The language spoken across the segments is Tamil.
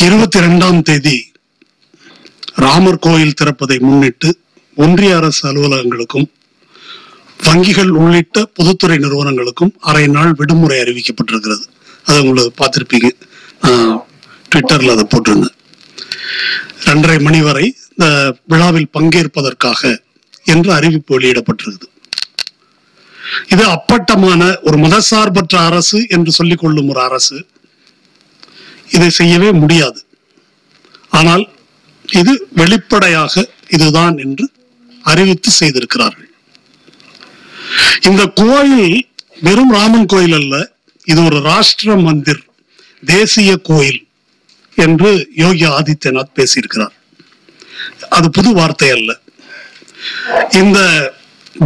22ஆம் தேதி ராமர் கோயில் திறப்பதை முன்னிட்டு ஒன்றிய அரசு அலுவலகங்களுக்கும் வங்கிகள் உள்ளிட்ட பொதுத்துறை நிறுவனங்களுக்கும் அரை நாள் விடுமுறை அறிவிக்கப்பட்டிருக்கிறது. அதை உங்களுக்கு பார்த்திருப்பீங்க, ட்விட்டர்ல அதை போட்டிருந்தேன். 2:30 மணி வரை இந்த விழாவில் பங்கேற்பதற்காக என்று அறிவிப்பு வெளியிடப்பட்டிருக்குது. இது அப்பட்டமான ஒரு மதசார்பற்ற அரசு என்று சொல்லிக் கொள்ளும் ஒரு அரசு இதை செய்யவே முடியாது. ஆனால் இது வெளிப்படையாக இதுதான் என்று அறிவித்து செய்திருக்கிறார்கள். இந்த கோயில் வெறும் ராமன் கோயில் அல்ல, இது ஒரு ராஷ்டிர மந்திர், தேசிய கோயில் என்று யோகி ஆதித்யநாத் பேசியிருக்கிறார். அது புது வார்த்தை அல்ல. இந்த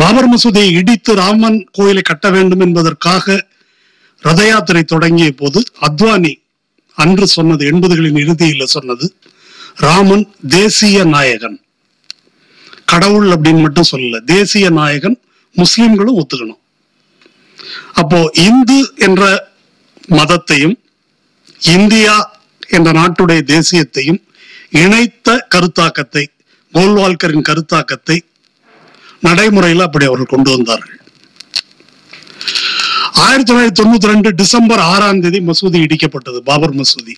பாபர் மசூதியை இடித்து ராமன் கோயிலை கட்ட வேண்டும் என்பதற்காக ரத யாத்திரை தொடங்கிய போது அத்வானி அன்று சொன்னது, 80களின் இறுதியில் சொன்னது, ராமன் தேசிய நாயகன், கடவுள் அப்படின்னு மட்டும் சொல்லல, தேசிய நாயகன், முஸ்லிம்களும் ஒத்துக்கணும். அப்போ இந்து என்ற மதத்தையும் இந்தியா என்ற நாட்டுடைய தேசியத்தையும் இணைத்த கருத்தாக்கத்தை, கோல்வால்கரின் கருத்தாக்கத்தை நடைமுறையில் அப்படி அவர்கள் கொண்டு வந்தார்கள். 1992 டிசம்பர் 6ஆம் தேதி மசூதி இடிக்கப்பட்டது, பாபர் மசூதி.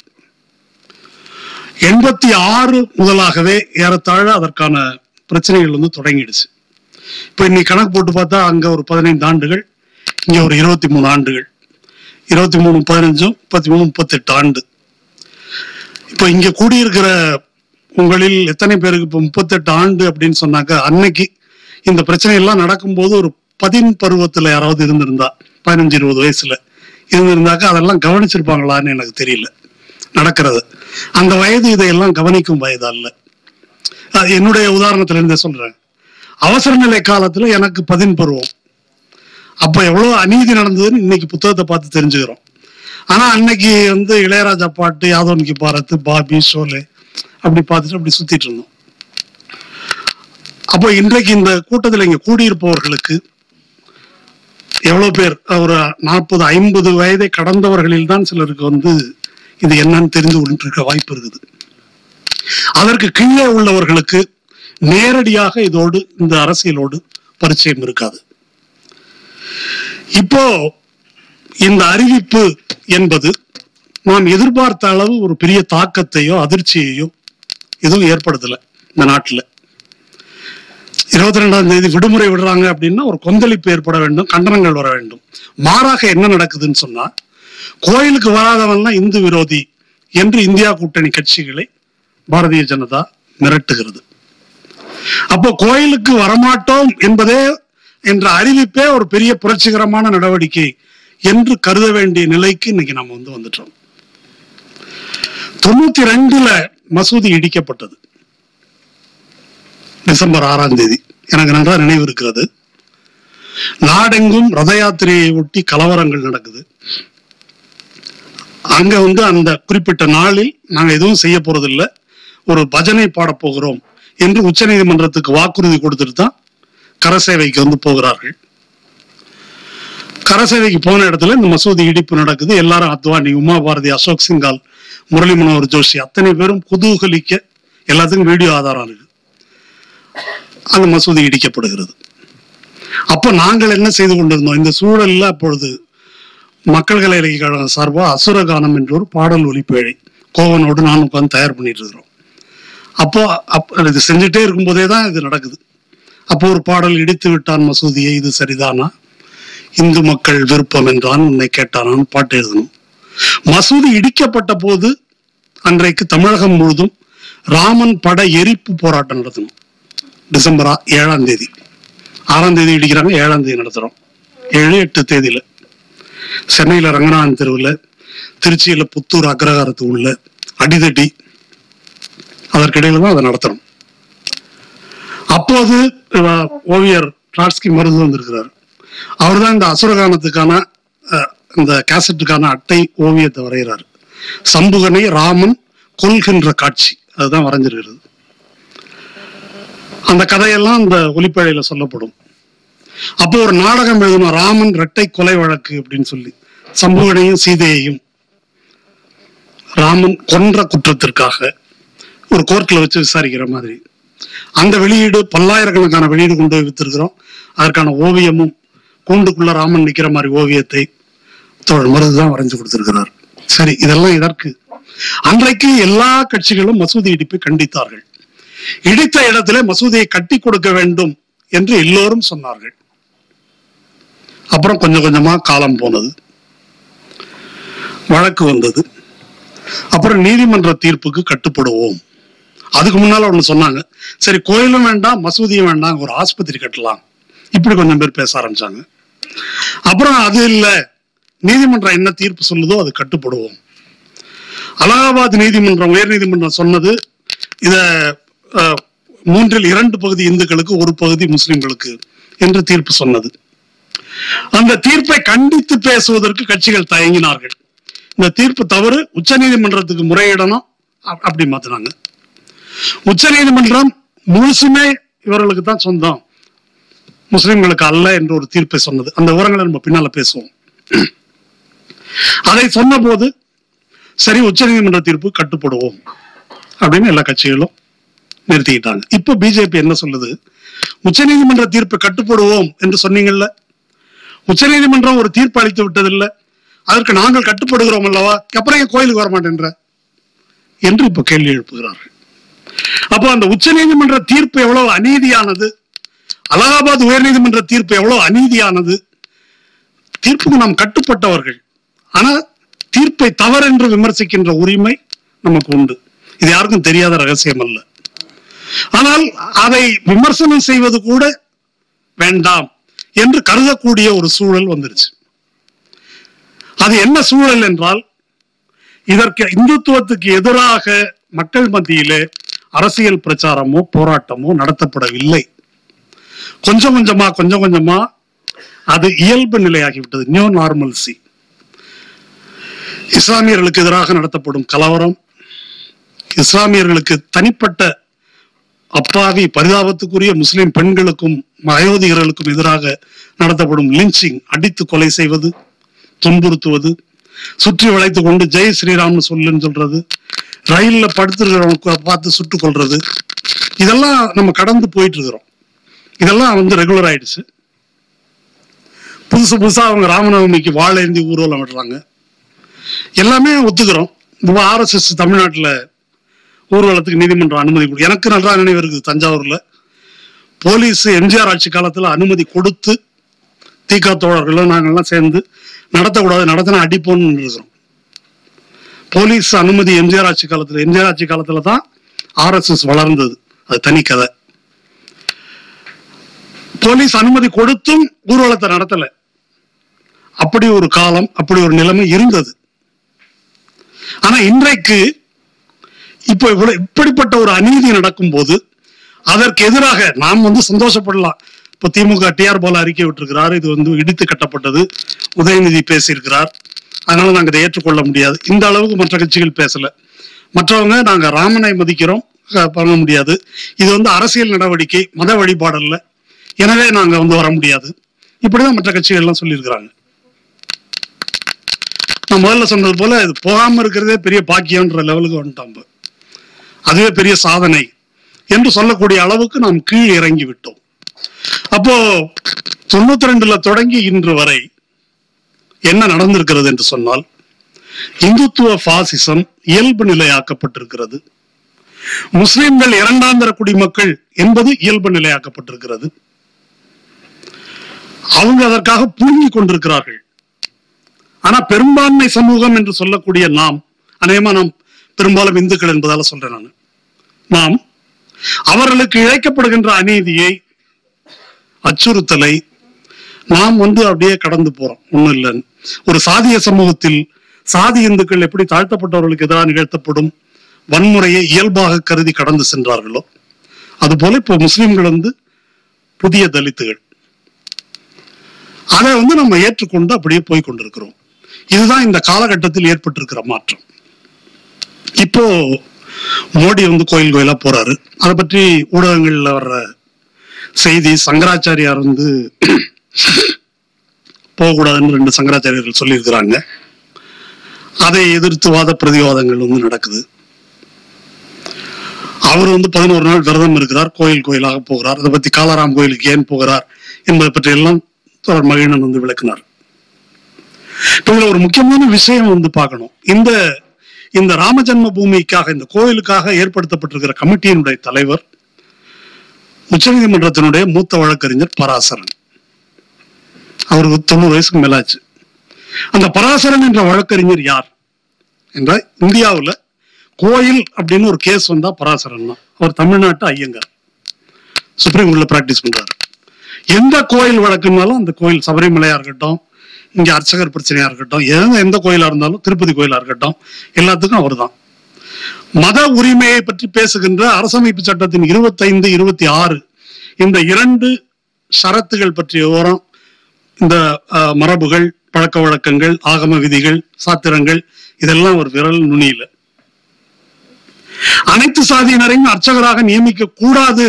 86 முதலாகவே ஏறத்தாழ அதற்கான பிரச்சனைகள் வந்து தொடங்கிடுச்சு. இப்ப இன்னைக்கு கணக்கு போட்டு பார்த்தா அங்க ஒரு 15 ஆண்டுகள், இங்க ஒரு 23 ஆண்டுகள், 23 15 33 38 ஆண்டு. இப்ப இங்க கூடியிருக்கிற உங்களில் எத்தனை பேருக்கு இப்ப 38 ஆண்டு அப்படின்னு சொன்னாக்க, அன்னைக்கு இந்த பிரச்சனை எல்லாம் நடக்கும்போது ஒரு 10 பருவத்துல யாராவது இருந்திருந்தா, 15-20 வயசுல இருந்திருந்தாக்க அதெல்லாம் கவனிச்சிருப்பாங்களான்னு எனக்கு தெரியல. நடக்கிறது அந்த வயது இதையெல்லாம் கவனிக்கும் வயது அல்ல. என்னுடைய உதாரணத்துல இருந்தே சொல்றேன். அவசர நிலை காலத்துல எனக்கு 10 பருவம். அப்ப எவ்வளவு அநீதி நடந்ததுன்னு இன்னைக்கு புத்தகத்தை பார்த்து தெரிஞ்சுக்கிறோம். ஆனா அன்னைக்கு வந்து இளையராஜா பாட்டு, யாதவன்கி பாரத், பாபி, ஷோலே அப்படி பார்த்துட்டு அப்படி சுத்திட்டு இருந்தோம். அப்போ இன்றைக்கு இந்த கூட்டத்தில் இங்க கூடியிருப்பவர்களுக்கு எவ்வளவு பேர், ஒரு 40-50 வயதை கடந்தவர்களில் தான் சிலருக்கு வந்து இது என்னன்னு தெரிந்து கொண்டிருக்க வாய்ப்பு இருக்குது. அதற்கு கீழே உள்ளவர்களுக்கு நேரடியாக இதோடு, இந்த அரசியலோடு பரிச்சயம் இருக்காது. இப்போ இந்த அறிவிப்பு என்பது நாம் எதிர்பார்த்த அளவு ஒரு பெரிய தாக்கத்தையோ அதிர்ச்சியையோ எதுவும் ஏற்படுத்தல. இந்த நாட்டில் 22ஆம் தேதி விடுமுறை விடுறாங்க அப்படின்னா ஒரு கொந்தளிப்பு ஏற்பட வேண்டும், கண்டனங்கள் வர வேண்டும். மாறாக என்ன நடக்குதுன்னு சொன்னா, கோயிலுக்கு வராதவன்லாம் இந்து விரோதி என்று இந்தியா கூட்டணி கட்சிகளை பாரதிய ஜனதா மிரட்டுகிறது. அப்போ கோயிலுக்கு வரமாட்டோம் என்பதே என்ற அறிவிப்பே ஒரு பெரிய புரட்சிகரமான நடவடிக்கை என்று கருத வேண்டிய நிலைக்கு இன்னைக்கு நம்ம வந்துட்டோம். 92ல மசூதி இடிக்கப்பட்டது, டிசம்பர் 6ஆம் தேதி. எனக்கு நன்றா நினைவு இருக்கிறது. நாடெங்கும் ரத யாத்திரையை ஒட்டி கலவரங்கள் நடக்குது. அங்க வந்து அந்த குறிப்பிட்ட நாளில் நாங்க எதுவும் செய்ய போறதில்லை, ஒரு பஜனை பாடப்போகிறோம் என்று உச்ச நீதிமன்றத்துக்கு வாக்குறுதி கொடுத்துட்டு தான் கரசேவைக்கு வந்து போகிறார்கள். கரசேவைக்கு போன இடத்துல இந்த மசூதி இடிப்பு நடக்குது. எல்லாரும் அத்வானி, உமா பாரதி, அசோக் சிங்கால், முரளி மனோகர் ஜோஷி அத்தனை பேரும் குதூகலிக்க, எல்லாத்துக்கும் வீடியோ ஆதாரம் இருக்கு. அந்த மசூதி இடிக்கப்படுகிறது. அப்போ நாங்கள் என்ன செய்து கொண்டிருந்தோம், இந்த சூழல்ல அப்பொழுது மக்கள் கலை இலக்கிய கழகம் சார்பா அசுரகானம் என்ற ஒரு பாடல் ஒலிப்பேழை கோவனோடு நான் உட்காந்து தயார் பண்ணிட்டு இருக்கிறோம். அப்போ இது செஞ்சுட்டே இருக்கும் போதே தான் இது நடக்குது. அப்போ ஒரு பாடல், இடித்து விட்டான் மசூதியை, இது சரிதானா, இந்து மக்கள் விருப்பம் என்றான், உன்னை கேட்டானான்னு பாட்டு எழுதணும். மசூதி இடிக்கப்பட்ட போது அன்றைக்கு தமிழகம் முழுதும் ராமன் பட எரிப்பு போராட்டம் நடத்தணும். டிசம்பர் 7ஆம் தேதி, 6ஆம் தேதி இடிக்கிறாங்க, 7ஆம் தேதி நடத்துறோம். 7-8 தேதியில சென்னையில ரங்கநாதன் தெருவில், திருச்சியில புத்தூர் அக்ரஹாரத்து உள்ள அடிதடி, அதற்கிடையில தான் அதை நடத்துறோம். அப்போது ஓவியர் ட்ராட்ஸ்கி மருந்து வந்திருக்கிறார். அவர் தான் இந்த அசுரகானத்துக்கான இந்த கேசட்டுக்கான அட்டை ஓவியத்தை வரைகிறார். சம்புகனை ராமன் கொல்கின்ற காட்சி, அதுதான் வரைஞ்சிருக்கிறது. அந்த கதையெல்லாம் அந்த ஒலிப்பேழையில சொல்லப்படும். அப்போ ஒரு நாடகம் எழுதணும், ராமன் இரட்டை கொலை வழக்கு அப்படின்னு சொல்லி, சம்புகனையும் சீதையையும் ராமன் கொன்ற குற்றத்திற்காக ஒரு கோர்ட்ல வச்சு விசாரிக்கிற மாதிரி அந்த வெளியீடு பல்லாயிரக்கணக்கான வெளியீடு கொண்டு போய் வித்திருக்கிறோம். அதற்கான ஓவியமும் கூண்டுக்குள்ள ராமன் நிக்கிற மாதிரி ஓவியத்தை தோழர் மருதுதான் வரைஞ்சு கொடுத்திருக்கிறார். சரி, இதெல்லாம் இதற்கு அன்றைக்கு எல்லா கட்சிகளும் மசூதி இடிப்பை கண்டித்தார்கள். இடித்த இடத்திலே மசூதியை கட்டி கொடுக்க வேண்டும் என்று எல்லோரும் சொன்னார்கள். அப்புறம் கொஞ்சம் கொஞ்சமா காலம் போனது, வழக்கு வந்தது. அப்புறம் நீதிமன்ற தீர்ப்புக்கு கட்டுப்படுவோம். அதுக்கு முன்னால ஒண்ணு சொன்னாங்க, சரி கோயிலும் வேண்டாம் மசூதியும் வேண்டாம், ஒரு ஆஸ்பத்திரி கட்டலாம். இப்படி கொஞ்சம் பேர் பேச ஆரம்பிச்சாங்க. அப்புறம் அது இல்ல, நீதிமன்றம் என்ன தீர்ப்பு சொல்லுதோ அது கட்டுப்படுவோம். அலகாபாத் நீதிமன்றம், உயர் நீதிமன்றம் சொன்னது இத 3/2 பகுதி இந்துக்களுக்கு, 1 பகுதி முஸ்லிம்களுக்கு என்று தீர்ப்பு சொன்னது. அந்த தீர்ப்பை கண்டித்து பேசுவதற்கு கட்சிகள் தயங்கினார்கள். இந்த தீர்ப்பு தவறு, உச்ச நீதிமன்றத்துக்கு முறையிடணும், அப்படி மாத்தினாங்க. உச்ச நீதிமன்றம் முழுசுமே இவர்களுக்கு தான் சொந்தம், முஸ்லிம்களுக்கு அல்ல என்று ஒரு தீர்ப்பை சொன்னது. அந்த விவரங்களை நம்ம பின்னால பேசுவோம். அதை சொன்ன போது சரி உச்ச நீதிமன்ற தீர்ப்பு கட்டுப்படுவோம் அப்படின்னு எல்லா கட்சிகளும் நிறுத்திக்கிட்டாங்க. இப்ப பிஜேபி என்ன சொல்லுது, உச்ச நீதிமன்ற தீர்ப்பு கட்டுப்படுவோம் என்று சொன்னீங்கல்ல, உச்ச நீதிமன்றம் ஒரு தீர்ப்பு அளித்து விட்டதில்லை, அதற்கு நாங்கள் கட்டுப்படுகிறோம் அல்லவா, அப்புறம் ஏன் கோயிலுக்கு வர மாட்டேன்ற என்று இப்ப கேள்வி எழுப்புகிறார்கள். அப்போ அந்த உச்ச நீதிமன்ற தீர்ப்பு எவ்வளவு அநீதியானது, அலகாபாத் உயர் நீதிமன்ற தீர்ப்பு எவ்வளவு அநீதியானது. தீர்ப்புக்கு நாம் கட்டுப்பட்டவர்கள், ஆனா தீர்ப்பை தவறு என்று விமர்சிக்கின்ற உரிமை நமக்கு உண்டு. இது யாருக்கும் தெரியாத ரகசியம் அல்ல. ஆனால் அதை விமர்சனம் செய்வது கூட வேண்டாம் என்று கருதக்கூடிய ஒரு சூழல் வந்துருச்சு. அது என்ன சூழல் என்றால், இதற்கு இந்துத்துவத்துக்கு எதிராக மக்கள் மத்தியிலே அரசியல் பிரச்சாரமோ போராட்டமோ நடத்தப்படவில்லை. கொஞ்சம் கொஞ்சமா அது இயல்பு நிலையாகிவிட்டது, நியூ நார்மல்சி. இஸ்லாமியர்களுக்கு எதிராக நடத்தப்படும் கலவரம், இஸ்லாமியர்களுக்கு தனிப்பட்ட அப்பாவி பரிதாபத்துக்குரிய முஸ்லிம் பெண்களுக்கும் வயோதிகர்களுக்கும் எதிராக நடத்தப்படும் லிஞ்சிங், அடித்து கொலை செய்வது, துன்புறுத்துவது, சுற்றி வளைத்து கொண்டு ஜெய் ஸ்ரீராம்னு சொல்லுன்னு சொல்றது, ரயில்ல படுத்துருக்கிறவங்க பார்த்து சுட்டுக் கொள்றது, இதெல்லாம் நம்ம கடந்து போயிட்டு இருக்கிறோம். இதெல்லாம் ரெகுலர் ஆயிடுச்சு. புதுசா அவங்க ராமநவமிக்கு வாழேந்தி ஊர்வலம் விடுறாங்க, எல்லாமே ஒத்துக்கிறோம். RSS தமிழ்நாட்டில் ஊர்வலத்துக்கு நீதிமன்றம் அனுமதி கொடு. எனக்கு நல்லா நினைவு இருக்குது, தஞ்சாவூர்ல போலீஸ் எம்ஜிஆர் ஆட்சி காலத்துல அனுமதி கொடுத்து தீகா தோழர்களும் நாங்கள்லாம் சேர்ந்து நடத்தக்கூடாது, நடத்தினா அடிப்போன்னு இருக்கிறோம். போலீஸ் அனுமதி எம்ஜிஆர் ஆட்சி காலத்துல தான் RSS வளர்ந்தது, அது தனி கதை. போலீஸ் அனுமதி கொடுத்தும் ஊர்வலத்தை நடத்தல. அப்படி ஒரு காலம், அப்படி ஒரு நிலைமை இருந்தது. ஆனா இன்றைக்கு இப்ப இப்படிப்பட்ட ஒரு அநீதி நடக்கும் போது அதற்கு எதிராக நாம் சந்தோஷப்படலாம். இப்போ திமுக TR பாலா அறிக்கை விட்டிருக்கிறார், இது இடித்து கட்டப்பட்டது, உதயநிதி பேசியிருக்கிறார், அதனால நாங்க இதை ஏற்றுக்கொள்ள முடியாது. இந்த அளவுக்கு மற்ற கட்சிகள் பேசல. மற்றவங்க நாங்க ராமனை மதிக்கிறோம், பண்ண முடியாது, இது அரசியல் நடவடிக்கை, மத வழிபாடு அல்ல, எனவே நாங்க வர முடியாது, இப்படிதான் மற்ற கட்சிகள் எல்லாம் சொல்லியிருக்கிறாங்க. நான் முதல்ல சொன்னது போல இது போகாம இருக்கிறதே பெரிய பாக்கியம்ன்ற லெவலுக்கு வந்துட்டோம். அதுவே பெரிய சாதனை என்று சொல்லக்கூடிய அளவுக்கு நாம் கீழ் இறங்கி விட்டோம். அப்போ 92ல தொடங்கி இன்று வரை என்ன நடந்திருக்கிறது என்று சொன்னால், இந்துத்துவ பாசிசம் இயல்பு நிலையாக்கப்பட்டிருக்கிறது. முஸ்லிம்கள் இரண்டாந்தர குடிமக்கள் என்பது இயல்பு நிலையாக்கப்பட்டிருக்கிறது. அவங்க அதற்காக புழுங்கி கொண்டிருக்கிறார்கள். ஆனா பெரும்பான்மை சமூகம் என்று சொல்லக்கூடிய நாம், அநேகமா நாம் பெரும்பாலும் இந்துக்கள் என்பதால சொல்றேன் நாம் அவர்களுக்கு இழைக்கப்படுகின்ற அநீதியை, அச்சுறுத்தலை நாம் அப்படியே கடந்து போறோம். ஒண்ணும் இல்லைன்னு ஒரு சாதிய சமூகத்தில் சாதி இந்துக்கள் எப்படி தாழ்த்தப்பட்டவர்களுக்கு எதிராக நிகழ்த்தப்படும் வன்முறையை இயல்பாக கருதி கடந்து சென்றார்களோ, அதுபோல இப்போ முஸ்லிம்கள் புதிய தலித்துகள், அதை நம்ம ஏற்றுக்கொண்டு அப்படியே போய் கொண்டிருக்கிறோம். இதுதான் இந்த காலகட்டத்தில் ஏற்பட்டிருக்கிற மாற்றம். இப்போ மோடி கோயிலா போறாரு. அதை பற்றி ஊடகங்கள்ல வர்ற செய்தி, சங்கராச்சாரியார் போகக்கூடாதுன்னு 2 சங்கராச்சாரியர்கள் சொல்லியிருக்கிறாங்க. அதை எதிர்த்து வாத பிரதிவாதங்கள் நடக்குது. அவர் 11 நாள் விரதம் இருக்கிறார், கோயிலாக போகிறார். அதை பத்தி காலாராம் கோயிலுக்கு ஏன் போகிறார் என்பதை பற்றி எல்லாம் தொடர் மகிழன் விளக்கினார். இதுல ஒரு முக்கியமான விஷயம் பார்க்கணும். இந்த ராமஜன்ம பூமிக்காக, இந்த கோயிலுக்காக ஏற்படுத்தப்பட்டிருக்கிற கமிட்டியினுடைய தலைவர் உச்சநீதிமன்றத்தினுடைய மூத்த வழக்கறிஞர் பராசரன். அவருக்கு 90 வயசுக்கு மேலாச்சு. அந்த பராசரன் என்ற வழக்கறிஞர் யார் என்றால், இந்தியாவில் கோயில் அப்படின்னு ஒரு கேஸ் வந்தா பராசரன் தான். அவர் தமிழ்நாட்டு ஐயங்கார், சுப்ரீம் கோர்ட்ல பிராக்டிஸ் பண்றாரு. எந்த கோயில் வழக்குனாலும், அந்த கோயில் சபரிமலையா இருக்கட்டும், இங்க அர்ச்சகர் பிரச்சனையா இருக்கட்டும், எந்த கோயிலா இருந்தாலும், திருப்பதி கோயிலா இருக்கட்டும், எல்லாத்துக்கும் அவர் தான். மத உரிமையை பற்றி பேசுகின்ற அரசமைப்பு சட்டத்தின் 25, 26 இந்த 2 ஷரத்துகள் பற்றிய விவரம், இந்த மரபுகள், பழக்க வழக்கங்கள், ஆகம விதிகள், சாத்திரங்கள், இதெல்லாம் ஒரு விரல் நுனியில. அனைத்து சாதியினரையும் அர்ச்சகராக நியமிக்க கூடாது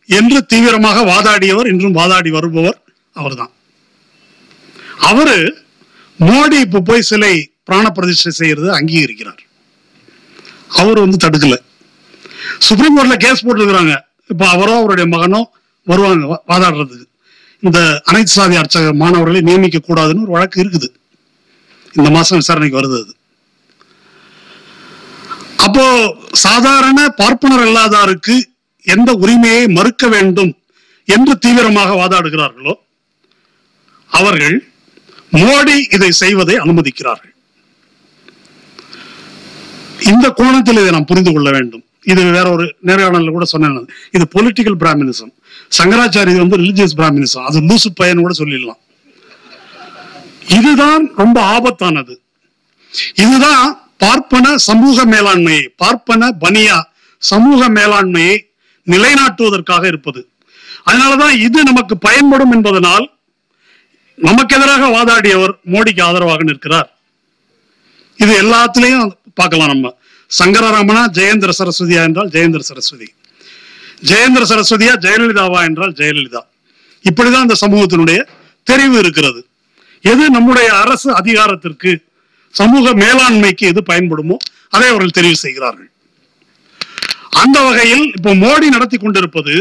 என்று தீவிரமாக வாதாடியவர், இன்றும் வாதாடி வருபவர் அவர்தான். அவரு மோடி இப்ப போய் சிலை பிராண பிரதிஷ்டை செய்யறது அங்கீகரிக்கிறார். அவரு தடுக்கல. சுப்ரீம் கோர்ட்ல கேஸ் போட்டுருக்கிறாங்க. இப்ப அவரோ அவருடைய மகனோ வருவாங்க வாதாடுறதுக்கு. இந்த அனைத்து சாதி அர்ச்சக மாணவர்களை நியமிக்க கூடாதுன்னு ஒரு வழக்கு இருக்குது. இந்த மாசம் விசாரணைக்கு வருது. அது அப்போ சாதாரண பார்ப்பனர் அல்லாதாருக்கு எந்த உரிமையை மறுக்க வேண்டும் என்று தீவிரமாக வாதாடுகிறார்களோ அவர்கள் மோடி இதை செய்வதை அனுமதிக்கிறார்கள். இந்த கோணத்தில் இதை நாம் புரிந்து கொள்ள வேண்டும். இது வேற ஒரு நேர்காணல கூட சொன்னேன். இது political Brahminism. Shankaracharya religious Brahminism. அது லூசு பயன் கூட சொல்லிடலாம். இதுதான் ரொம்ப ஆபத்தானது. இதுதான் பார்ப்பன சமூக மேலாண்மையை, பார்ப்பன பனியா சமூக மேலாண்மையை நிலைநாட்டுவதற்காக இருப்பது. அதனாலதான் இது நமக்கு பயன்படும் என்பதனால் நமக்கு எதிராக வாதாடியவர் மோடிக்கு ஆதரவாக நிற்கிறார். இது எல்லாத்திலையும் பார்க்கலாம். நம்ம சங்கரராமனா ஜெயேந்திர சரஸ்வதியா என்றால் ஜெயேந்திர சரஸ்வதி, ஜெயேந்திர சரஸ்வதியா ஜெயலலிதாவா என்றால் ஜெயலலிதா. இப்படிதான் இந்த சமூகத்தினுடைய தெரிவு இருக்கிறது. எது நம்முடைய அரசு அதிகாரத்திற்கு, சமூக மேலாண்மைக்கு எது பயன்படுமோ அதை அவர்கள் தெரிவு செய்கிறார்கள். அந்த வகையில் இப்போ மோடி நடத்தி கொண்டிருப்பது,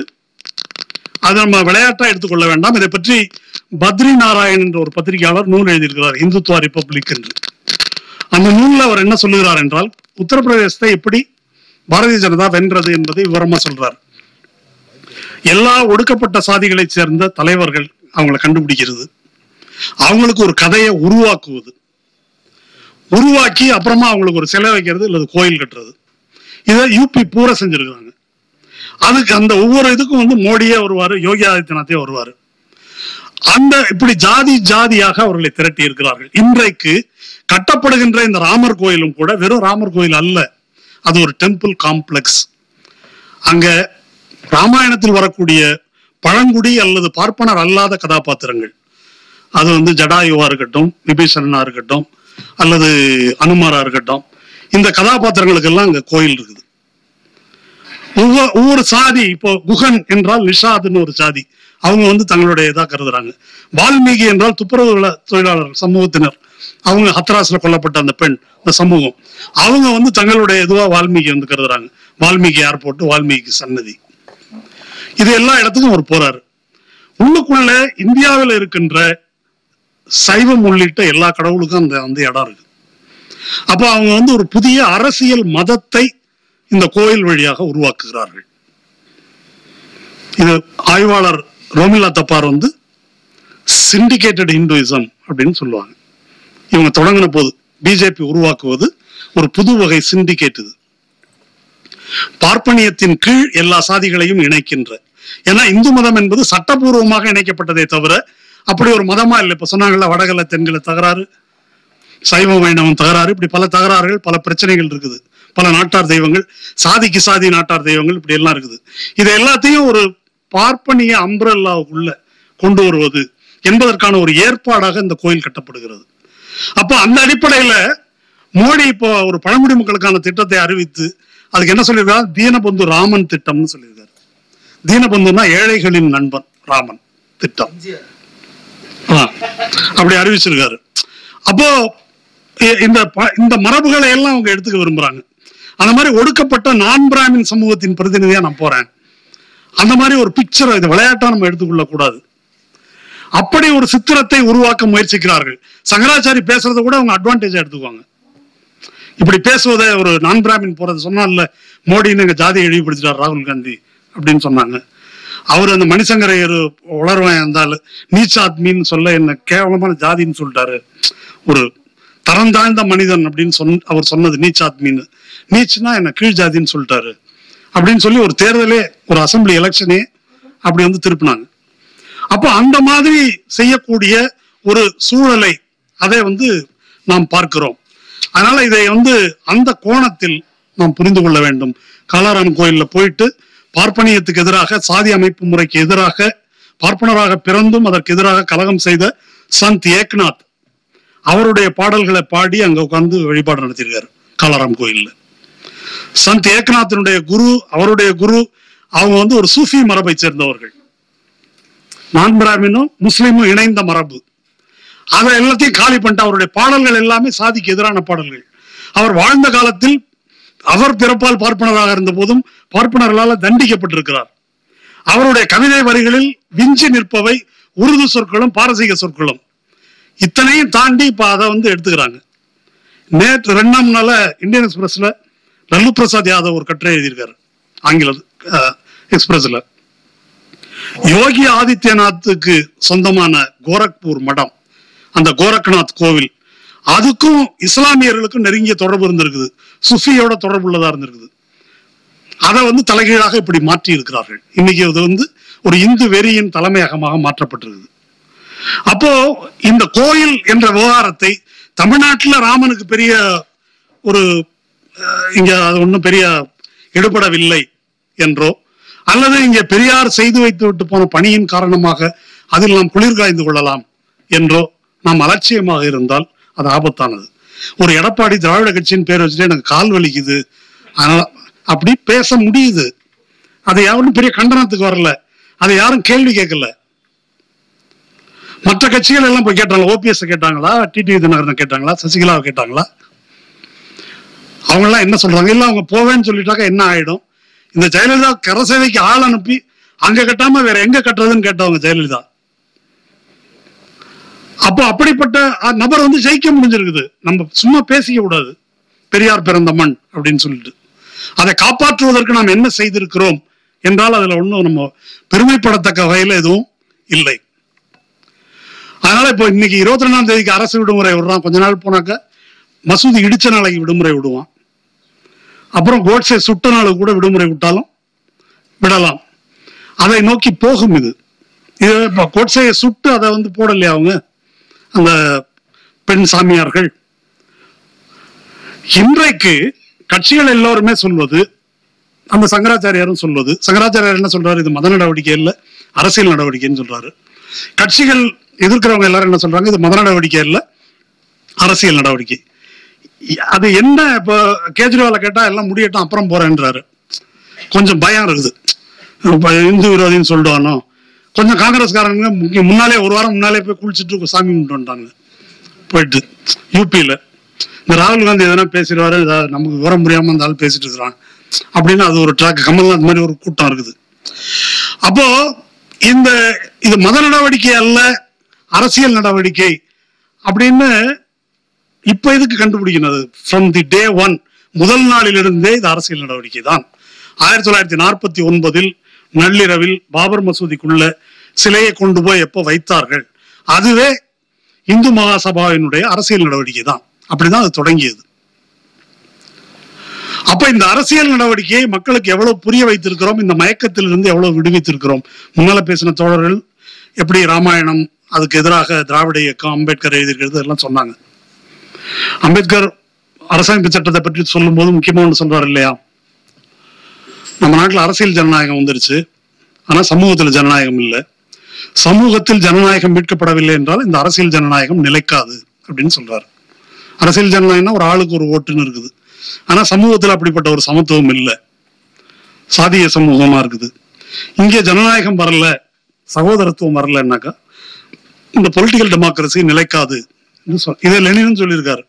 அதை நம்ம விளையாட்டா எடுத்துக்கொள்ள வேண்டாம். இதை பற்றி பத்ரி நாராயண் என்ற ஒரு பத்திரிகையாளர் நூல் எழுதியிருக்கிறார், இந்துத்துவா ரிப்பப்ளிக் என்று. அந்த நூலில் அவர் என்ன சொல்லுகிறார் என்றால், உத்தரப்பிரதேசத்தை எப்படி பாரதிய ஜனதா வென்றது என்பதை விவரமா சொல்றார். எல்லா ஒடுக்கப்பட்ட சாதிகளை சேர்ந்த தலைவர்கள் அவங்களை கண்டுபிடிக்கிறது, அவங்களுக்கு ஒரு கதையை உருவாக்குவது, உருவாக்கி அப்புறமா அவங்களுக்கு ஒரு சிலை வைக்கிறது இல்லது கோயில் கட்டுறது. இதை யூபி பூரா செஞ்சிருக்காங்க. அதுக்கு அந்த ஒவ்வொரு இதுக்கும் மோடியே வருவாரு, யோகி ஆதித்யநாத்தே வருவாரு. அந்த இப்படி ஜாதி ஜாதியாக அவர்களை திரட்டி இருக்கிறார்கள். இன்றைக்கு கட்டப்படுகின்ற இந்த ராமர் கோயிலும் கூட வெறும் ராமர் கோயில் அல்ல, அது ஒரு டெம்பிள் காம்ப்ளெக்ஸ். அங்க ராமாயணத்தில் வரக்கூடிய பழங்குடி அல்லது பார்ப்பனர் அல்லாத கதாபாத்திரங்கள், அது ஜடாயுவா இருக்கட்டும், விபீஷணனா இருக்கட்டும், அல்லது அனுமாரா இருக்கட்டும், இந்த கதாபாத்திரங்களுக்கெல்லாம் அங்க கோயில் இருக்குது. ஒவ்வொரு சாதி, இப்போ குகன் என்றால் நிஷாதுன்னு ஒரு சாதி, அவங்க தங்களுடைய இதா கருதுறாங்க. வால்மீகி என்றால் துப்புரவு தொழிலாளர் சமூகத்தினர், அவங்க ஹத்ராஸ்ல கொல்லப்பட்ட அந்த பெண், இந்த சமூகம், அவங்க தங்களுடைய இதுவா வால்மீகி கருதுறாங்க. வால்மீகி ஏர்போர்ட், வால்மீகி சன்னதி, இது எல்லா இடத்துக்கும் அவர் போறாரு. உள்ளுக்குள்ள இந்தியாவில் இருக்கின்ற சைவம் உள்ளிட்ட எல்லா கடவுளுக்கும் அந்த இடம் இருக்கு. அப்ப அவங்க ஒரு புதிய அரசியல் மதத்தை இந்த கோயில் வழியாக உருவாக்குகிறார்கள். இது ஆய்வாளர் ரோமிலா தப்பார் சிண்டிகேட்டட் ஹிந்துயிசம் அப்படின்னு சொல்லுவாங்க. இவங்க தொடங்கின போது பிஜேபி உருவாக்குவது ஒரு புது வகை சிண்டிகேட். இது பார்ப்பனியத்தின் கீழ் எல்லா சாதிகளையும் இணைக்கின்ற, ஏன்னா இந்து மதம் என்பது சட்டபூர்வமாக இணைக்கப்பட்டதே தவிர அப்படி ஒரு மதமா இல்லை. இப்ப சொன்னாங்கல்ல, வடகல தென்கல தகராறு, சைவ வைணவம் தகராறு, இப்படி பல தகராறுகள், பல பிரச்சனைகள் இருக்குது. பல நாட்டார் தெய்வங்கள், சாதிக்கு சாதி நாட்டார் தெய்வங்கள், இப்படி எல்லாம் இருக்குது. இது எல்லாத்தையும் ஒரு பார்ப்பனிய அம்ப்ரெல்லாவுக்குள்ள கொண்டு வருவது என்பதற்கான ஒரு ஏற்பாடாக இந்த கோயில் கட்டப்படுகிறது. அப்ப அந்த அடிப்படையில மோடி இப்போ ஒரு பழங்குடி மக்களுக்கான திட்டத்தை அறிவித்து அதுக்கு என்ன சொல்லியிருக்காரு, தீனபந்து ராமன் திட்டம்னு சொல்லியிருக்காரு. தீனபந்துனா ஏழைகளின் நண்பன் ராமன் திட்டம் அப்படி அறிவிச்சிருக்காரு. அப்போ இந்த மரபுகளை எல்லாம் அவங்க எடுத்துக்க விரும்புறாங்க. அந்த மாதிரி ஒடுக்கப்பட்ட நான் பிராமின் சமூகத்தின் பிரதிநிதியா நான் போறேன், அந்த மாதிரி ஒரு பிக்சரை இது விளையாட்டா நம்ம எடுத்துக்கொள்ள கூடாது. அப்படி ஒரு சித்திரத்தை உருவாக்க முயற்சிக்கிறார்கள். சங்கராச்சாரி பேசுறதை கூட அவங்க அட்வான்டேஜா எடுத்துக்குவாங்க. இப்படி பேசுவதை ஒரு நான் பிராமின் போறது சொன்னால, மோடின்னு எங்க ஜாதியை இழிவுபடுத்திட்டார் ராகுல் காந்தி அப்படின்னு சொன்னாங்க. அவர் அந்த மணிசங்கரையர் உளர்வன் இருந்தாலும் நீச்சாத்மின்னு சொல்ல என்ன கேவலமான ஜாதின்னு சொல்லிட்டாரு, ஒரு தரம் தாழ்ந்த மனிதன் அப்படின்னு அவர் சொன்னது நீச்சாத்மின்னு, நீச்சுன்னா என்ன கீழ் ஜாதின்னு சொல்லிட்டாரு அப்படின்னு சொல்லி ஒரு தேர்தலே, ஒரு அசம்பிளி எலெக்ஷனே அப்படி வந்து திருப்பினாங்க. அப்போ அந்த மாதிரி செய்யக்கூடிய ஒரு சூழலை அதை வந்து நாம் பார்க்கிறோம். அதனால இதை வந்து அந்த கோணத்தில் நாம் புரிந்து கொள்ள வேண்டும். காலாராம் கோயில்ல போயிட்டு பார்ப்பனியத்துக்கு எதிராக, சாதி அமைப்பு முறைக்கு எதிராக, பார்ப்பனராக பிறந்தும் அதற்கு எதிராக கலகம் செய்த சந்த் ஏக்நாத் அவருடைய பாடல்களை பாடி அங்க உட்கார்ந்து வழிபாடு நடத்திருக்காரு காலாராம் கோயில்ல. சந்த் ஏக்நாத்தினுடைய குரு, அவருடைய குரு, அவங்க வந்து ஒரு சூஃபி மரபை சேர்ந்தவர்கள். நான் பிராமினும் முஸ்லீமும் இணைந்த மரபு. அதை எல்லாத்தையும் காலி பண்ணிட்டு அவருடைய பாடல்கள் எல்லாமே சாதிக்கு எதிரான பாடல்கள். அவர் வாழ்ந்த காலத்தில் அவர் பிறப்பால் பார்ப்பனராக இருந்த போதும் பார்ப்பனர்களால் தண்டிக்கப்பட்டிருக்கிறார். அவருடைய கவிதை வரிகளில் விஞ்சி நிற்பவை உருது சொற்களும் பாரசீக சொற்களும். இத்தனையும் தாண்டி இப்ப அதை வந்து எடுத்துக்கிறாங்க. நேற்று 2ஆம் நாள இந்தியன் எக்ஸ்பிரஸ்ல லல்லு பிரசாத் யாதவ் ஒரு கட்டுரை எழுதியிருக்காரு ஆங்கில எக்ஸ்பிரஸ்ல. யோகி ஆதித்யநாத்துக்கு சொந்தமான கோரக்பூர் மடம், அந்த கோரக்நாத் கோவில், அதுக்கும் இஸ்லாமியர்களுக்கும் நெருங்கிய தொடர்பு இருந்திருக்குது, சுஃபியோட தொடர்பு உள்ளதா இருந்திருக்குது. அதை வந்து தலைகீழாக இப்படி மாற்றி இருக்கிறார்கள். இன்னைக்கு அது வந்து ஒரு இந்து வெறியின் தலைமையகமாக மாற்றப்பட்டிருக்குது. அப்போ இந்த கோயில் என்ற விவகாரத்தை தமிழ்நாட்டில் ராமனுக்கு பெரிய ஒரு இங்க அது ஒன்றும் பெரிய எடுபடவில்லை என்றோ, அல்லது இங்கே பெரியார் செய்து வைத்து விட்டு போன பணியின் காரணமாக அதில் நாம் குளிர் காய்ந்து கொள்ளலாம் என்றோ நாம் அலட்சியமாக இருந்தால் அது ஆபத்தானது. ஒரு எடப்பாடி திராவிட கட்சியின் பேர் வச்சுட்டு எனக்கு கால் வலிக்குது, அதனால அப்படி பேச முடியுது. அதை யாரும் பெரிய கண்டனத்துக்கு வரல, அதை யாரும் கேள்வி கேட்கல. மற்ற கட்சிகள் எல்லாம் போய் கேட்டாங்க. ஓபிஎஸ் கேட்டாங்களா, டிடிவி தினகரன் கேட்டாங்களா, சசிகலாவை கேட்டாங்களா? அவங்க எல்லாம் என்ன சொல்றாங்க? இல்ல அவங்க போவேன்னு சொல்லிட்டாக்க என்ன ஆயிடும்? இந்த ஜெயலலிதா கரசேவைக்கு ஆள் அனுப்பி அங்க கட்டாம வேற எங்க கட்டுறதுன்னு கேட்டவங்க ஜெயலலிதா. அப்போ அப்படிப்பட்ட நபர் வந்து ஜெயிக்க முடிஞ்சிருக்குது. நம்ம சும்மா பேசிக்க கூடாது. பெரியார் பிறந்த மண் அப்படின்னு சொல்லிட்டு அதை காப்பாற்றுவதற்கு நாம் என்ன செய்திருக்கிறோம் என்றால் அதுல ஒன்றும் நம்ம பெருமைப்படத்தக்க வகையில எதுவும் இல்லை. அதனால இப்போ இன்னைக்கு 22ஆம் தேதிக்கு அரசு விடுமுறை விடுறான். கொஞ்ச நாள் போனாக்க மசூதி இடிச்ச நாளைக்கு விடுமுறை விடுவான். அப்புறம் கோட்ஸே சுட்ட நாளுக்கு கூட விடுமுறை விட்டாலும் விடலாம். அதை நோக்கி போகும் இது. இது கோட்ஸையை சுட்டு அதை வந்து போடலையா அவங்க அந்த பெண் சாமியார்கள்? இன்றைக்கு கட்சிகள் எல்லோருமே சொல்வது, அந்த சங்கராச்சாரியாரும் சொல்வது, சங்கராச்சாரியார் என்ன சொல்றாரு? இது மத நடவடிக்கை இல்ல, அரசியல் நடவடிக்கைன்னு சொல்றாரு. கட்சிகள் எதிர்க்கிறவங்க எல்லாரும் என்ன சொல்றாங்க? இது மத நடவடிக்கை இல்ல, அரசியல் நடவடிக்கை. அது என்ன? இப்ப கேஜ்ரிவாலை கேட்டா எல்லாம் முடியட்டும் அப்புறம் போறேன்றாரு. கொஞ்சம் பயம் இருக்குது, இந்து விரோதின்னு சொல்லிடுவானோ. கொஞ்சம் காங்கிரஸ்காரங்க முன்னாலே ஒரு வாரம் முன்னாலே போய் குளிச்சுட்டு சாமி கும்பிட்டு வந்துட்டாங்க போயிட்டு யூபியில. இந்த ராகுல் காந்தி எதனா பேசிடுவாரு, நமக்கு விவரம் முடியாம அந்த ஆள் பேசிட்டு இருக்கிறான் அப்படின்னு அது ஒரு ட்ராக். கமல்நாத் மாதிரி ஒரு கூட்டம் இருக்குது. அப்போ இது மத நடவடிக்கை அல்ல, அரசியல் நடவடிக்கை அப்படின்னு இப்ப எதுக்கு கண்டுபிடிக்கிறது? ஃப்ரம் தி டே ஒன், முதல் நாளிலிருந்தே இது அரசியல் நடவடிக்கை தான். 1949 நள்ளிரவில் பாபர் மசூதிக்குள்ள சிலையை கொண்டு போய் எப்போ வைத்தார்கள், அதுவே இந்து மகாசபாவினுடைய அரசியல் நடவடிக்கை தான். அப்படிதான் அது தொடங்கியது. அப்ப இந்த அரசியல் நடவடிக்கையை மக்களுக்கு எவ்வளவு புரிய வைத்திருக்கிறோம், இந்த மயக்கத்திலிருந்து எவ்வளவு விடுவித்திருக்கிறோம். முன்னால பேசின தோழர்கள் எப்படி ராமாயணம், அதுக்கு எதிராக திராவிட இயக்கம், அம்பேத்கர் எழுதியிருக்கிறது எல்லாம் சொன்னாங்க. அம்பேத்கர் அரசமைப்பு சட்டத்தை பற்றி சொல்லும் போது முக்கியமா ஒன்று சொல்றாரு இல்லையா, நம்ம நாட்டில் அரசியல் ஜனநாயகம் வந்துருச்சு, ஆனா சமூகத்தில் ஜனநாயகம் இல்லை. சமூகத்தில் ஜனநாயகம் மீட்கப்படவில்லை என்றால் இந்த அரசியல் ஜனநாயகம் நிலைக்காது அப்படின்னு சொல்றாரு. அரசியல் ஜனநாயகம்னா ஒரு ஆளுக்கு ஒரு ஓட்டுன்னு இருக்குது. ஆனா சமூகத்தில் அப்படிப்பட்ட ஒரு சமத்துவம் இல்லை, சாதிய சமூகமா இருக்குது. இங்கே ஜனநாயகம் வரல, சகோதரத்துவம் வரலன்னாக்கா இந்த பொலிட்டிக்கல் டெமோக்ரஸி நிலைக்காது. இதை லெனின் சொல்லியிருக்காரு.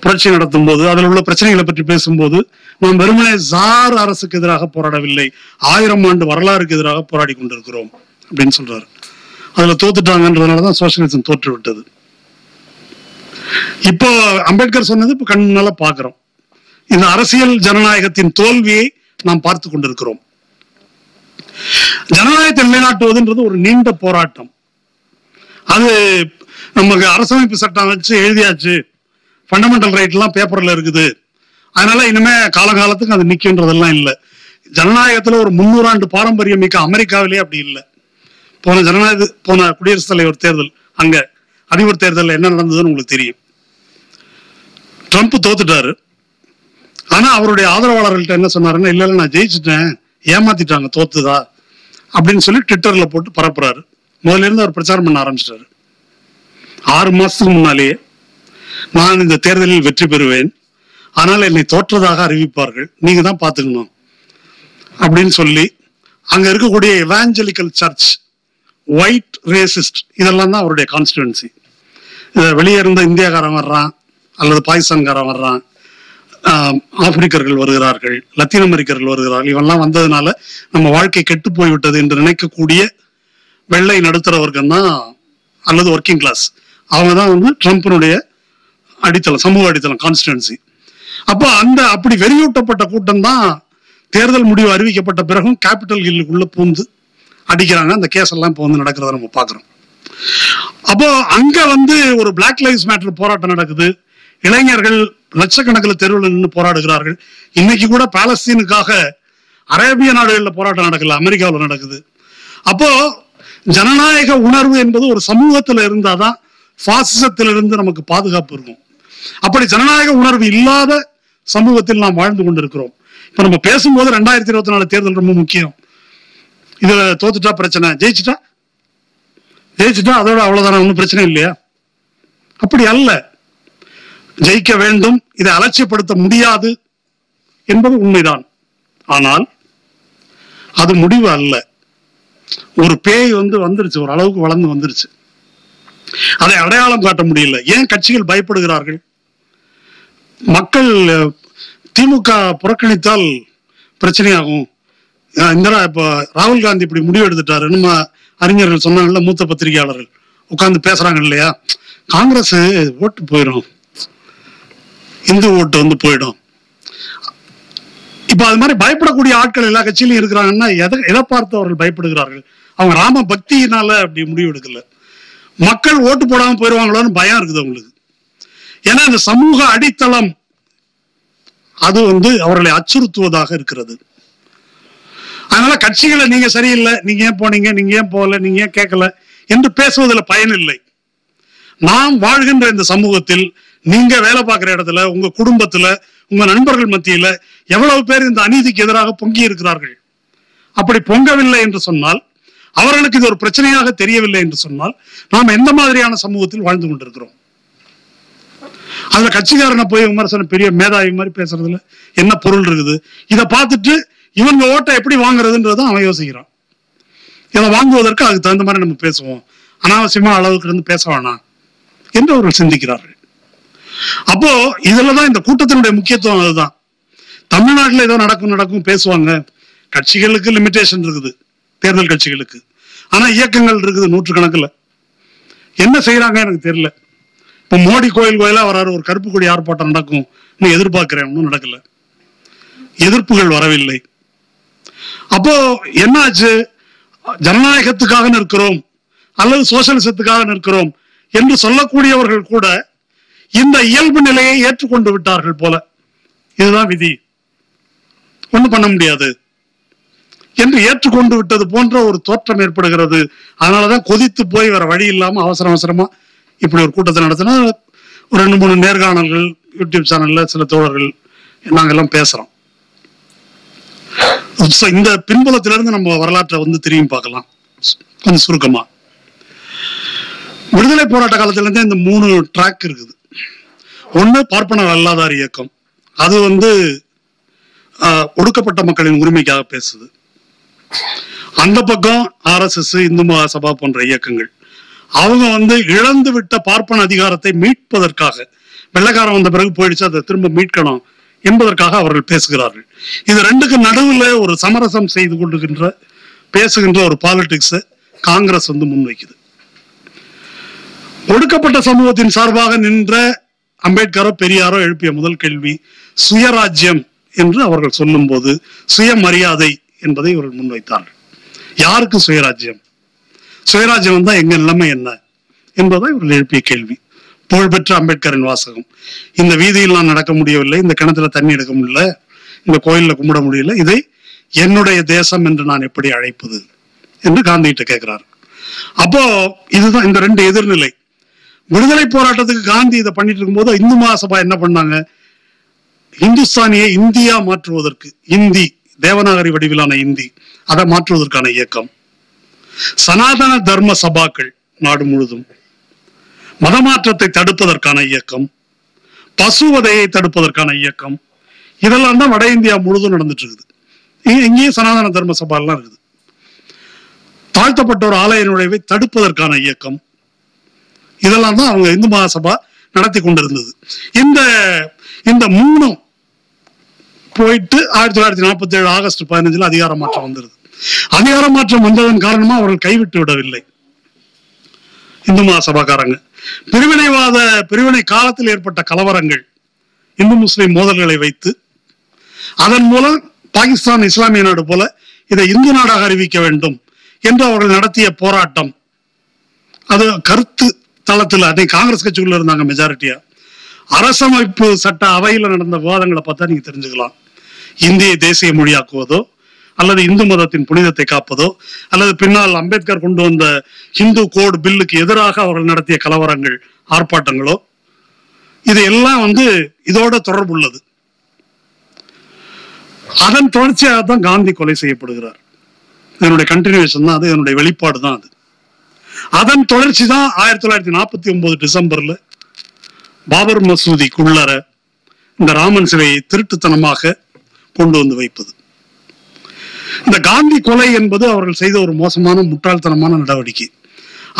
புரட்சி நடத்தும் போது அதில் உள்ள பிரச்சனைகளை பற்றி பேசும்போது நாம் வெறுமனே ஜார் அரசுக்கு எதிராக போராடவில்லை, 1000 ஆண்டு வரலாறுக்கு எதிராக போராடி கொண்டிருக்கிறோம் அப்படின்னு சொல்றாரு. அதுல தோத்துட்டாங்கன்றதுனாலதான் சோசியலிசம் தோற்று விட்டது. இப்போ அம்பேத்கர் சொன்னது இப்ப கண்ணால பாக்குறோம். இந்த அரசியல் ஜனநாயகத்தின் தோல்வியை நாம் பார்த்து கொண்டிருக்கிறோம். ஜனநாயகத்தை நிலைநாட்டுவதுன்றது ஒரு நீண்ட போராட்டம். அது நமக்கு அரசமைப்பு சட்டம் வச்சு எழுதியாச்சு, ஃபண்டமெண்டல் ரைட் எல்லாம் பேப்பர்ல இருக்குது, அதனால இனிமே காலகாலத்துக்கு அது நிற்கின்றதெல்லாம் இல்லை. ஜனநாயகத்துல ஒரு 300 ஆண்டு பாரம்பரியம் மிக்க அமெரிக்காவிலேயே அப்படி இல்லை. போன குடியரசுத் தலைவர் தேர்தல், அங்க அதிபர் தேர்தல் என்ன நடந்ததுன்னு உங்களுக்கு தெரியும். ட்ரம்ப் தோத்துட்டாரு. ஆனா அவருடைய ஆதரவாளர்கள்ட்ட என்ன சொன்னாருன்னா, இல்ல நான் ஜெயிச்சுட்டேன், ஏமாத்திட்டாங்க, தோத்துதா அப்படின்னு சொல்லி ட்விட்டர்ல போட்டு பரப்புறாரு. முதல்ல இருந்து அவர் பிரச்சாரம் பண்ண ஆரம்பிச்சிட்டாரு. 6 மாசத்துக்கு முன்னாலேயே நான் இந்த தேர்தலில் வெற்றி பெறுவேன், ஆனால் என்னை தோற்றதாக அறிவிப்பார்கள், நீங்க தான் பாத்துக்கணும் அப்படின்னு சொல்லி அங்க இருக்கக்கூடிய எவாஞ்சலிக்கல் சர்ச், ஒயிட் ரேசிஸ்ட், இதெல்லாம் தான் அவருடைய கான்ஸ்டிடுவன்சி. வெளியே இருந்த இந்தியாக்காரன் வர்றான் அல்லது பாகிஸ்தான்காரன் வர்றான், ஆப்பிரிக்கர்கள் வருகிறார்கள், லத்தீன் அமெரிக்கர்கள் வருகிறார்கள், இவெல்லாம் வந்ததுனால நம்ம வாழ்க்கை கெட்டு போய்விட்டது என்று நினைக்கக்கூடிய வெள்ளை நடுத்தர வர்க்கம் தான் அல்லது ஒர்க்கிங் கிளாஸ், அவங்க தான் வந்து ட்ரம்பினுடைய அடித்தளம், சமூக அடித்தளம், கான்ஸ்டிடுவன்சி. அப்போ அப்படி வெறியூட்டப்பட்ட கூட்டம் தான் தேர்தல் முடிவு அறிவிக்கப்பட்ட பிறகும் கேபிட்டல் ஹில்லுக்குள்ள பூந்து அடிக்கிறாங்க. அந்த கேஸ் எல்லாம் இப்போ வந்து நடக்கிறத நம்ம பார்க்கிறோம். அப்போ அங்க வந்து ஒரு பிளாக் லைவ்ஸ் மேட்டர் போராட்டம் நடக்குது. இளைஞர்கள் லட்சக்கணக்கில் தெருவில் நின்று போராடுகிறார்கள். இன்னைக்கு கூட பாலஸ்தீனுக்காக அரேபிய நாடுகளில் போராட்டம் நடக்கல, அமெரிக்காவில் நடக்குது. அப்போ ஜனநாயக உணர்வு என்பது ஒரு சமூகத்தில் இருந்தாதான் பாசிசத்திலிருந்து நமக்கு பாதுகாப்பு இருக்கும். அப்படி ஜனநாயக உணர்வு இல்லாத சமூகத்தில் நாம் வாழ்ந்து கொண்டிருக்கிறோம். இப்ப நம்ம பேசும்போது 2024 தேர்தல் ரொம்ப முக்கியம். இதுல தோத்துட்டா பிரச்சனை, ஜெயிச்சுட்டா அதோட அவ்வளவுதான, ஒன்றும் பிரச்சனை இல்லையா? அப்படி அல்ல. ஜெயிக்க வேண்டும், இதை அலட்சியப்படுத்த முடியாது என்பது உண்மைதான். ஆனால் அது முடிவு அல்ல. ஒரு பேய் வந்துருச்சு, ஒரு அளவுக்கு வளர்ந்து வந்துருச்சு, அதை அடையாளம் காட்ட முடியல. ஏன் கட்சிகள் பயப்படுகிறார்கள்? மக்கள் திமுக புறக்கணித்தால் பிரச்சனையாகும். இப்ப ராகுல் காந்தி இப்படி முடிவு எடுத்துட்டாரு, நம்ம அறிஞர்கள் சொன்னாங்கல்ல, மூத்த பத்திரிகையாளர்கள் உட்கார்ந்து பேசுறாங்க இல்லையா, காங்கிரஸ் ஓட்டு போயிடும், இந்து ஓட்டு போயிடும். இப்ப அது மாதிரி பயப்படக்கூடிய ஆட்கள் எல்லா கட்சியிலும் இருக்கிறாங்கன்னா எதை பார்த்து அவர்கள் பயப்படுகிறார்கள்? அவங்க ராம பக்தியினால அப்படி முடிவு எடுக்கல. மக்கள் ஓட்டு போடாம போயிடுவாங்களோன்னு பயம் இருக்குது அவங்களுக்கு. ஏன்னா இந்த சமூக அடித்தளம் அது அவர்களை அச்சுறுத்துவதாக இருக்கிறது. அதனால கட்சிகளை நீங்க சரியில்லை, நீங்க ஏன் போனீங்க, நீங்க ஏன் போகல, நீங்க ஏன் கேட்கல என்று பேசுவதில் பயன் இல்லை. நாம் வாழ்கின்ற இந்த சமூகத்தில் நீங்க வேலை பார்க்கிற இடத்துல, உங்க குடும்பத்துல, உங்க நண்பர்கள் மத்தியில எவ்வளவு பேர் இந்த அநீதிக்கு எதிராக பொங்கி இருக்கிறார்கள். அப்படி பொங்கவில்லை என்று சொன்னால், அவர்களுக்கு இது ஒரு பிரச்சனையாக தெரியவில்லை என்று சொன்னால், நாம் எந்த மாதிரியான சமூகத்தில் வாழ்ந்து கொண்டிருக்கிறோம்? அதுல கட்சிக்காரனை போய் விமர்சனம், பெரிய மேதாவி மாதிரி பேசுறதுல என்ன பொருள் இருக்குது? இதை பார்த்துட்டு இவங்க ஓட்டை எப்படி வாங்குறதுன்றதான் அவன் யோசிக்கிறான். இதை வாங்குவதற்கு அதுக்கு தகுந்த மாதிரி நம்ம பேசுவோம், அனாவசியமா அளவுக்கு இருந்து பேச வேணாம் என்று அவர்கள் சிந்திக்கிறார்கள். அப்போ இதுலதான் இந்த கூட்டத்தினுடைய முக்கியத்துவம். அதுதான் தமிழ்நாட்டில் ஏதோ நடக்கும் பேசுவாங்க. கட்சிகளுக்கு லிமிடேஷன் இருக்குது, தேர்தல் கட்சிகளுக்கு. ஆனா இயக்கங்கள் இருக்குது நூற்றுக்கணக்கில். என்ன செய்யறாங்க எனக்கு தெரியல. இப்ப மோடி கோயிலா வராரு, ஒரு கருப்பு கொடி ஆர்ப்பாட்டம் நடக்கும் எதிர்பார்க்கிறேன், ஒன்றும் நடக்கல, எதிர்ப்புகள் வரவில்லை. அப்போ என்னாச்சு? ஜனநாயகத்துக்காக நிற்கிறோம் அல்லது சோசியலிசத்துக்காக நிற்கிறோம் என்று சொல்லக்கூடியவர்கள் கூட இந்த இயல்பு நிலையை ஏற்றுக்கொண்டு விட்டார்கள் போல. இதுதான் விதி, ஒண்ணும் பண்ண முடியாது என்று ஏற்றுக்கொண்டு விட்டது போன்ற ஒரு தோற்றம் ஏற்படுகிறது. அதனாலதான் கொதித்து போய் வேற வழி இல்லாம அவசரமா இப்படி ஒரு கூட்டத்தை நடத்தினா ஒரு 2-3 நேர்காணல்கள் யூடியூப் சேனல்ல சில தோழர்கள் நாங்கெல்லாம் பேசுறோம். இந்த பின்புலத்திலிருந்து நம்ம வரலாற்றை திரும்பி பார்க்கலாம் கொஞ்சம் சுருக்கமா. விடுதலை போராட்ட காலத்துல இருந்தே இந்த 3 ட்ராக் இருக்குது. ஒண்ணு பார்ப்பனர் அல்லாதார் இயக்கம், அது ஒடுக்கப்பட்ட மக்களின் உரிமைக்காக பேசுது. அந்த பக்கம் RSS, இந்து மகாசபா போன்ற இயக்கங்கள், அவங்க இழந்து விட்ட பார்ப்பன அதிகாரத்தை மீட்பதற்காக, வெள்ளைக்காரன் வந்த பிறகு போயிடுச்சு, அதை திரும்ப மீட்கணும் என்பதற்காக அவர்கள் பேசுகிறார்கள். இது ரெண்டுக்கு நடுவில் ஒரு சமரசம் செய்து கொள்ளுகின்ற பேசுகின்ற ஒரு பாலிடிக்ஸ் காங்கிரஸ் முன்வைக்குது. ஒடுக்கப்பட்ட சமூகத்தின் சார்பாக நின்ற அம்பேத்கரோ பெரியாரோ எழுப்பிய முதல் கேள்வி சுயராஜ்யம் என்று அவர்கள் சொல்லும் போது சுயமரியாதை என்பதை இவர்கள் முன்வைத்தார்கள். யாருக்கு சுயராஜ்யம்? சுயராஜ்யம் தான் எங்க நிலைமை என்ன என்பதை இவர்கள் எழுப்பிய கேள்வி. புகழ்பெற்ற அம்பேத்கரின் வாசகம், இந்த வீதியில் நான் நடக்க முடியவில்லை, இந்த கிணத்துல தண்ணி எடுக்க முடியல, இந்த கோயில்ல கும்பிட முடியல, இதை என்னுடைய தேசம் என்று நான் எப்படி அழைப்பது என்று காந்திகிட்ட கேட்கிறார். அப்போ இதுதான் இந்த ரெண்டு எதிர்நிலை. விடுதலை போராட்டத்துக்கு காந்தி இதை பண்ணிட்டு இருக்கும்போது இந்து மகாசபா என்ன பண்ணாங்க? இந்துஸ்தானியை இந்தியா மாற்றுவதற்கு, இந்தி தேவநாகரி வடிவிலான இந்தி அதை மாற்றுவதற்கான இயக்கம், சனாதன தர்ம சபாக்கள் நாடு முழுதும், மதமாற்றத்தை தடுப்பதற்கான இயக்கம், பசுவதையை தடுப்பதற்கான இயக்கம், இதெல்லாம் தான் வட இந்தியா முழுதும் நடந்துட்டு இருக்குது. இங்கேயும் சனாதன தர்ம சபா எல்லாம் இருக்குது. தாழ்த்தப்பட்ட ஒரு ஆலய நுழைவை தடுப்பதற்கான இயக்கம், இதெல்லாம் தான் அவங்க இந்து மகாசபா நடத்தி கொண்டிருந்தது. இந்த மூணும் போயிட்டு 1947 ஆகஸ்ட் 15 அதிகார மாற்றம் வந்துருது. அதிகார மாற்றம் வந்ததன் காரணமா அவர்கள் கைவிட்டு விடவில்லை இந்து மகாசபாக்காரங்க. பிரிவினை காலத்தில் ஏற்பட்ட கலவரங்கள், இந்து முஸ்லிம் மோதல்களை வைத்து அதன் மூலம் பாகிஸ்தான் இஸ்லாமிய நாடு போல இதை இந்து நாடாக அறிவிக்க வேண்டும் என்று அவர்கள் நடத்திய போராட்டம், அது கருத்து தளத்தில் அதை காங்கிரஸ் கட்சிக்குள்ள இருந்தாங்க மெஜாரிட்டியா. அரசமைப்பு சட்ட அவையில் நடந்த விவாதங்களை பார்த்தா நீங்க தெரிஞ்சுக்கலாம். இந்தியை தேசிய மொழியாக்குவதோ அல்லது இந்து மதத்தின் புனிதத்தை காப்பதோ அல்லது பின்னால் அம்பேத்கர் கொண்டு வந்த ஹிந்து கோட் பில்லுக்கு எதிராக அவர்கள் நடத்திய கலவரங்கள், ஆர்ப்பாட்டங்களோ, இது எல்லாம் இதோட தொடர்புள்ளது. அதன் தொடர்ச்சியாக தான் காந்தி கொலை செய்யப்படுகிறார். இதனுடைய கண்டினியூஷன் தான் அது, இதனுடைய வெளிப்பாடு தான் அது. அதன் தொடர்ச்சி தான் 1949 டிசம்பர்ல பாபர் மசூதிக்குள்ளர இந்த ராமன் சிலையை திருட்டுத்தனமாக கொண்டு வந்து வைப்பது. இந்த காந்தி கொலை என்பது அவர்கள் செய்த ஒரு மோசமான முட்டாள்தனமான நடவடிக்கை.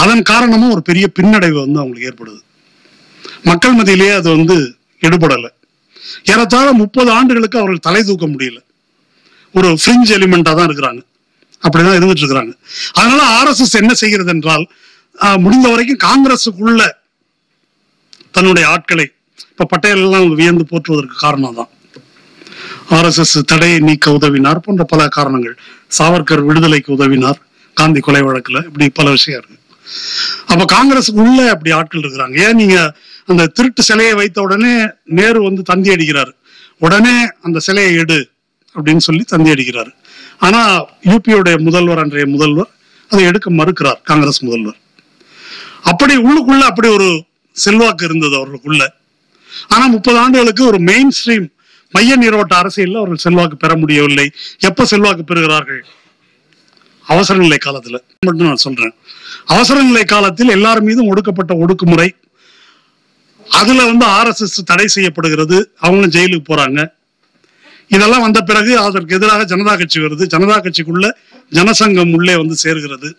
அதன் காரணமா ஒரு பெரிய பின்னடைவு அவங்களுக்கு ஏற்படுது. மக்கள் மத்தியிலேயே அது எடுபடலை. ஏறத்தாழ 30 ஆண்டுகளுக்கு அவர்கள் தலை தூக்க முடியல. ஒரு ஃப்ரிஞ்ச் எலிமெண்டா தான் இருக்கிறாங்க, அப்படிதான் இருந்துட்டு இருக்கிறாங்க. அதனால RSS என்ன செய்கிறது என்றால், முடிந்த வரைக்கும் காங்கிரஸுக்குள்ள தன்னுடைய ஆட்களை, இப்ப பட்டேல் எல்லாம் வியந்து போற்றுவதற்கு காரணம் தான் RSS தடையை நீக்க உதவினார் போன்ற பல காரணங்கள். சாவர்கர் விடுதலைக்கு உதவினார் காந்தி கொலை வழக்குல, இப்படி பல விஷயம் இருக்கு. அப்ப காங்கிரஸுக்குள்ள அப்படி ஆட்கள் இருக்கிறாங்க. ஏன் நீங்க அந்த திருட்டு சிலையை வைத்த உடனே நேரு தந்தி அடிக்கிறாரு, உடனே அந்த சிலையை எடு அப்படின்னு சொல்லி தந்தி அடிக்கிறாரு. ஆனா யூபியோடைய முதல்வர், அன்றைய முதல்வர், அதை எடுக்க மறுக்கிறார், காங்கிரஸ் முதல்வர். அப்படி உள்ளுக்குள்ள அப்படி ஒரு செல்வாக்கு இருந்தது அவர்களுக்குள்ள. ஆனா 30 ஆண்டுகளுக்கு ஒரு மெயின் ஸ்ட்ரீம் மைய நீரோட்ட அரசியல் அவர்கள் செல்வாக்கு பெற முடியவில்லை. எப்ப செல்வாக்கு பெறுகிறார்கள்? அவசர நிலை காலத்துல மட்டும் நான் சொல்றேன். அவசர நிலை காலத்தில் எல்லார் மீதும் ஒடுக்கப்பட்ட ஒடுக்குமுறை, அதுல RSS தடை செய்யப்படுகிறது, அவங்களும் ஜெயிலுக்கு போறாங்க. இதெல்லாம் வந்த பிறகு அதற்கு எதிராக ஜனதா கட்சி வருது. ஜனதா கட்சிக்குள்ள ஜனசங்கம் உள்ளே சேர்கிறது.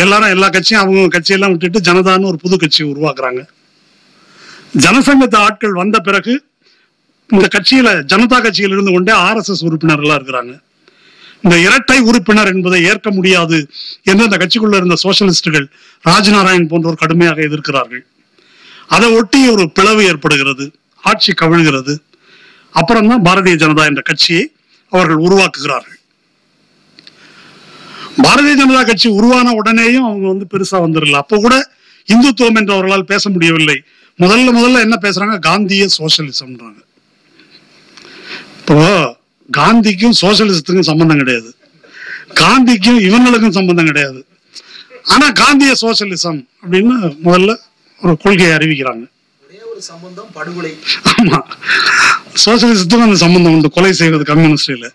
எல்லாரும் எல்லா கட்சியும் அவங்க கட்சியெல்லாம் விட்டுட்டு ஜனதான்னு ஒரு புது கட்சி உருவாக்குறாங்க. ஜனசங்கத்து ஆட்கள் வந்த பிறகு இந்த கட்சியில, ஜனதா கட்சியில் இருந்து கொண்டே RSS உறுப்பினர்களா இருக்கிறாங்க. இந்த இரட்டை உறுப்பினர் என்பதை ஏற்க முடியாது என்று அந்த கட்சிக்குள்ள இருந்த சோசியலிஸ்டுகள், ராஜ்நாராயண் போன்றோர் கடுமையாக எதிர்க்கிறார்கள். அதை ஒட்டி ஒரு பிளவு ஏற்படுகிறது, ஆட்சி கவிழ்கிறது. அப்புறம்தான் பாரதிய ஜனதா என்ற கட்சியை அவர்கள் உருவாக்குகிறார்கள். பாரதிய ஜனதா கட்சி உருவான உடனேயும் அவங்க பெருசா வந்துடல. அப்போ கூட இந்துத்துவம் என்று அவர்களால் பேச முடியவில்லை. முதல்ல என்ன பேசுறாங்க? காந்திய சோசியலிசம்ன்றாங்க. இப்போ காந்திக்கும் சோசியலிசத்துக்கும் சம்பந்தம் கிடையாது, காந்திக்கும் இவங்களுக்கும் சம்பந்தம் கிடையாது. ஆனா காந்திய சோசியலிசம் அப்படின்னு முதல்ல ஒரு கொள்கையை அறிவிக்கிறாங்க. ஆமா, சோசியலிசத்துக்கும் அந்த சம்பந்தம் கொலை செய்வது கம்யூனிஸ்ட்ல